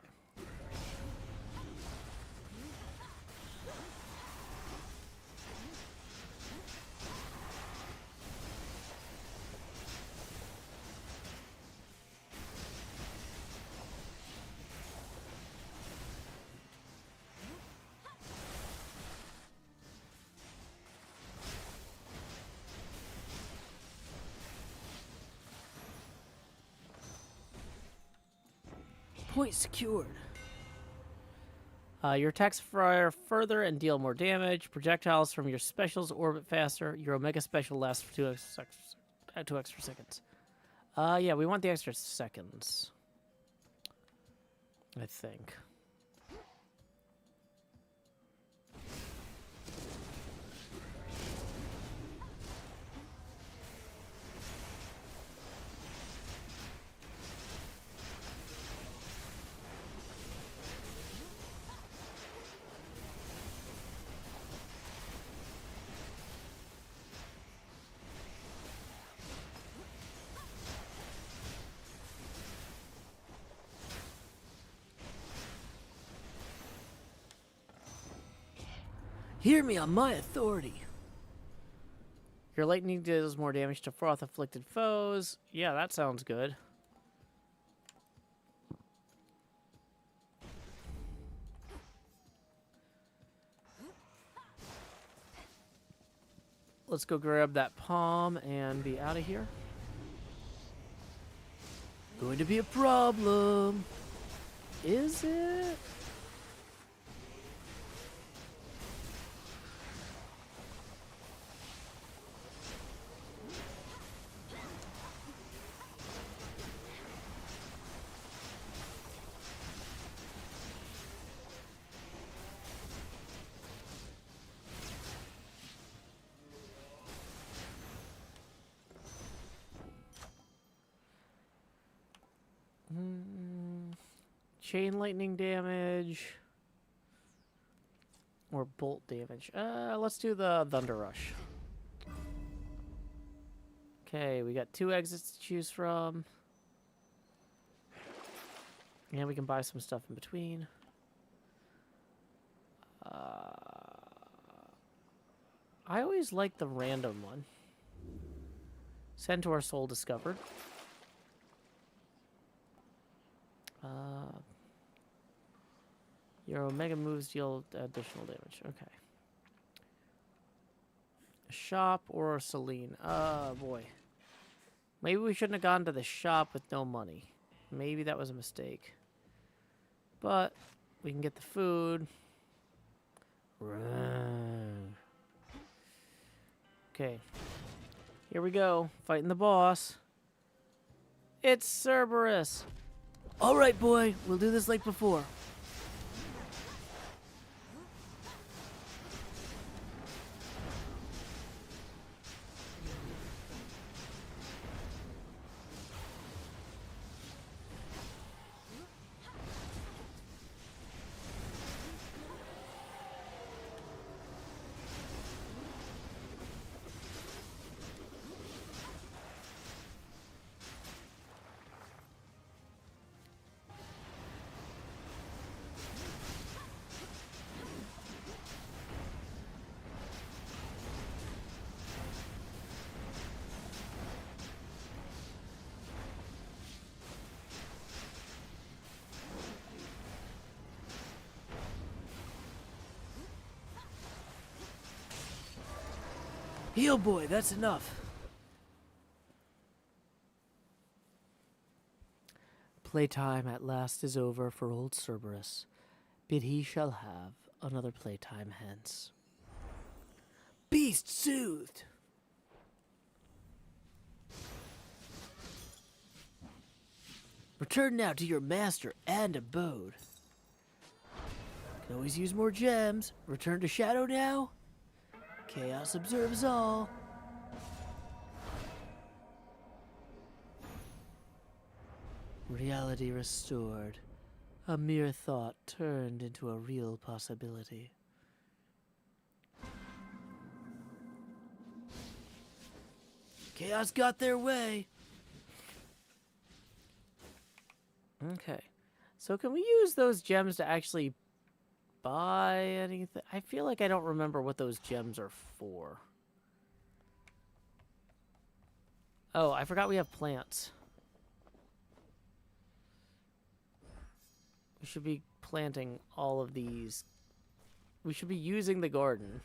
Point secured. Your attacks fire further and deal more damage. Projectiles from your specials orbit faster. Your Omega special lasts for 2 extra seconds. Yeah, we want the extra seconds. I think. Hear me on my authority. Your lightning deals more damage to froth-afflicted foes. Yeah, that sounds good. Let's go grab that palm and be out of here. Going to be a problem. Is it? Chain lightning damage or bolt damage. Let's do the Thunder Rush. Okay, we got 2 exits to choose from. And we can buy some stuff in between. I always like the random one. Centaur Soul discovered. Your Omega moves deal additional damage. Okay. A shop or a Celine. Oh, boy. Maybe we shouldn't have gone to the shop with no money. Maybe that was a mistake. But we can get the food. Okay. Here we go. Fighting the boss. It's Cerberus. All right, boy. We'll do this like before. Heal, boy. That's enough. Playtime at last is over for old Cerberus, but he shall have another playtime hence. Beast soothed. Return now to your master and abode. Can always use more gems. Return to shadow now. Chaos observes all. Reality restored. A mere thought turned into a real possibility. Chaos got their way. Okay. So can we use those gems to actually buy anything? I feel like I don't remember what those gems are for. Oh, I forgot we have plants. We should be planting all of these. We should be using the garden.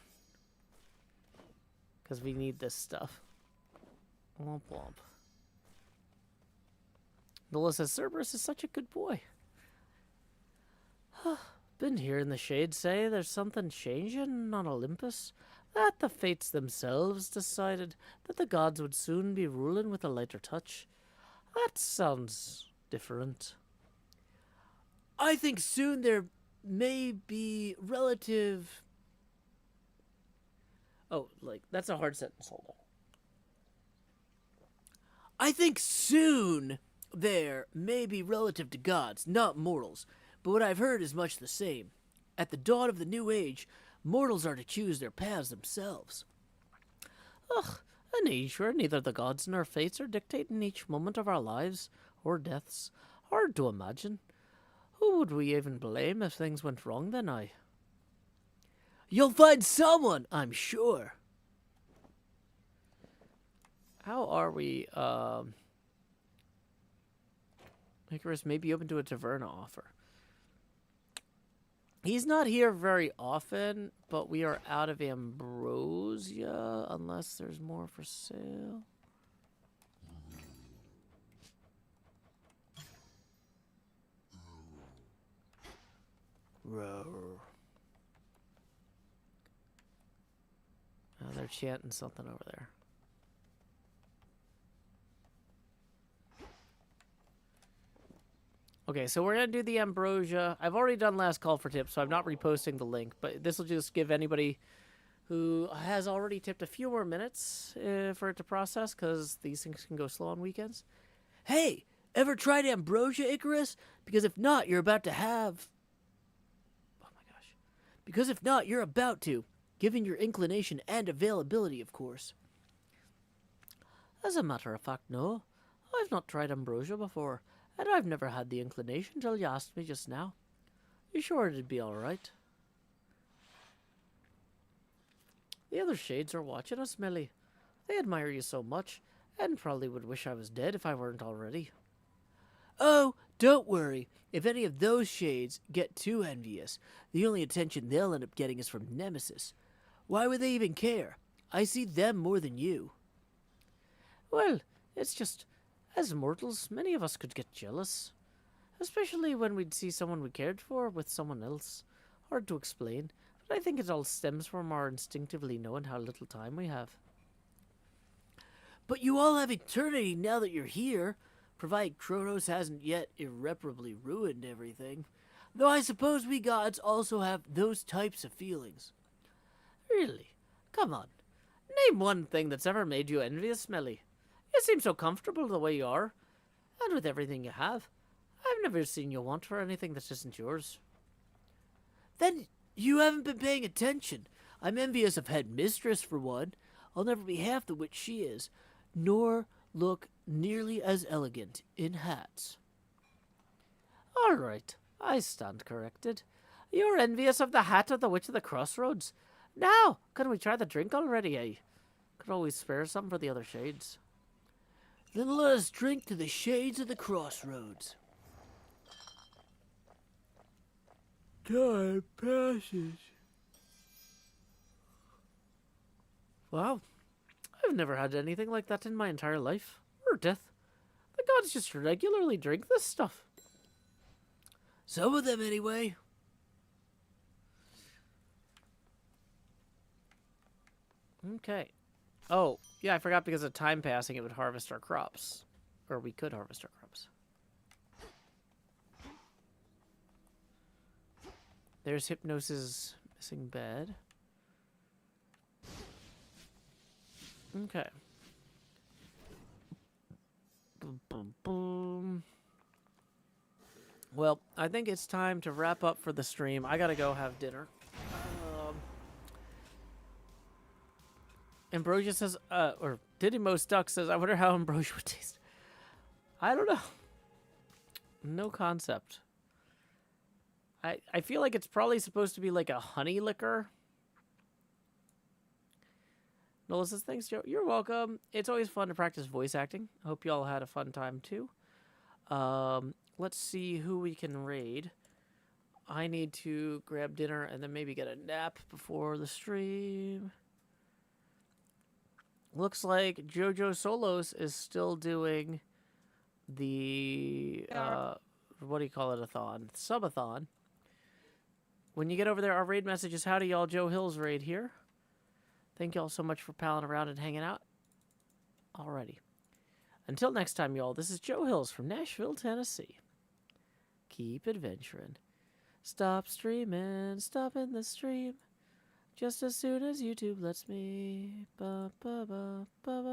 Because we need this stuff. Womp womp. Nola says, Cerberus is such a good boy. Been hearing the Shades say there's something changing on Olympus. That the fates themselves decided that the gods would soon be ruling with a lighter touch. That sounds different. I think soon there may be relative... Oh, like, that's a hard sentence. Hold on. I think soon there may be relative to gods, not mortals. But what I've heard is much the same. At the dawn of the new age, mortals are to choose their paths themselves. Ugh, an age where neither the gods nor fates are dictating each moment of our lives or deaths. Hard to imagine. Who would we even blame if things went wrong then, You'll find someone, I'm sure. How are we, Icarus may be open to a Taverna offer. He's not here very often, but we are out of ambrosia, unless there's more for sale. Roar. Oh, they're chanting something over there. Okay, so we're going to do the ambrosia. I've already done last call for tips, so I'm not reposting the link, but this will just give anybody who has already tipped a few more minutes for it to process, because these things can go slow on weekends. Hey, ever tried ambrosia, Icarus? Because if not, you're about to have... Oh my gosh. Because if not, you're about to, given your inclination and availability, of course. As a matter of fact, no. I've not tried ambrosia before, and I've never had the inclination till you asked me just now. You sure it'd be all right? The other shades are watching us, Millie. They admire you so much, and probably would wish I was dead if I weren't already. Oh, don't worry. If any of those shades get too envious, the only attention they'll end up getting is from Nemesis. Why would they even care? I see them more than you. Well, it's just, as mortals, many of us could get jealous. Especially when we'd see someone we cared for with someone else. Hard to explain, but I think it all stems from our instinctively knowing how little time we have. But you all have eternity now that you're here, provided Kronos hasn't yet irreparably ruined everything. Though I suppose we gods also have those types of feelings. Really? Come on. Name one thing that's ever made you envious, Millie. You seem so comfortable the way you are, and with everything you have. I've never seen you want for anything that isn't yours. Then you haven't been paying attention. I'm envious of Head Mistress, for one. I'll never be half the witch she is, nor look nearly as elegant in hats. All right, I stand corrected. You're envious of the hat of the Witch of the Crossroads. Now, can we try the drink already, eh? Could always spare some for the other shades. Then let us drink to the shades of the crossroads. Time passes. Wow, I've never had anything like that in my entire life, or death. The gods just regularly drink this stuff. Some of them, anyway. Okay. Oh, yeah, I forgot because of time passing, it would harvest our crops. Or we could harvest our crops. There's Hypnosis' missing bed. Okay. Boom, boom, boom. Well, I think it's time to wrap up for the stream. I gotta go have dinner. Ambrosia says, or Didimo Stuck says, I wonder how ambrosia would taste. I don't know. No concept. I feel like it's probably supposed to be like a honey liquor. Nola says, thanks, Joe. You're welcome. It's always fun to practice voice acting. I hope you all had a fun time, too. Let's see who we can raid. I need to grab dinner and then maybe get a nap before the stream. Looks like JoJo Solos is still doing the, what do you call it, a-thon? Subathon. When you get over there, our raid message is, howdy y'all, Joe Hills raid here. Thank y'all so much for palling around and hanging out. Alrighty. Until next time, y'all, this is Joe Hills from Nashville, Tennessee. Keep adventuring. Stop streaming, stopping the stream. Just as soon as YouTube lets me. Ba, ba, ba, ba, ba.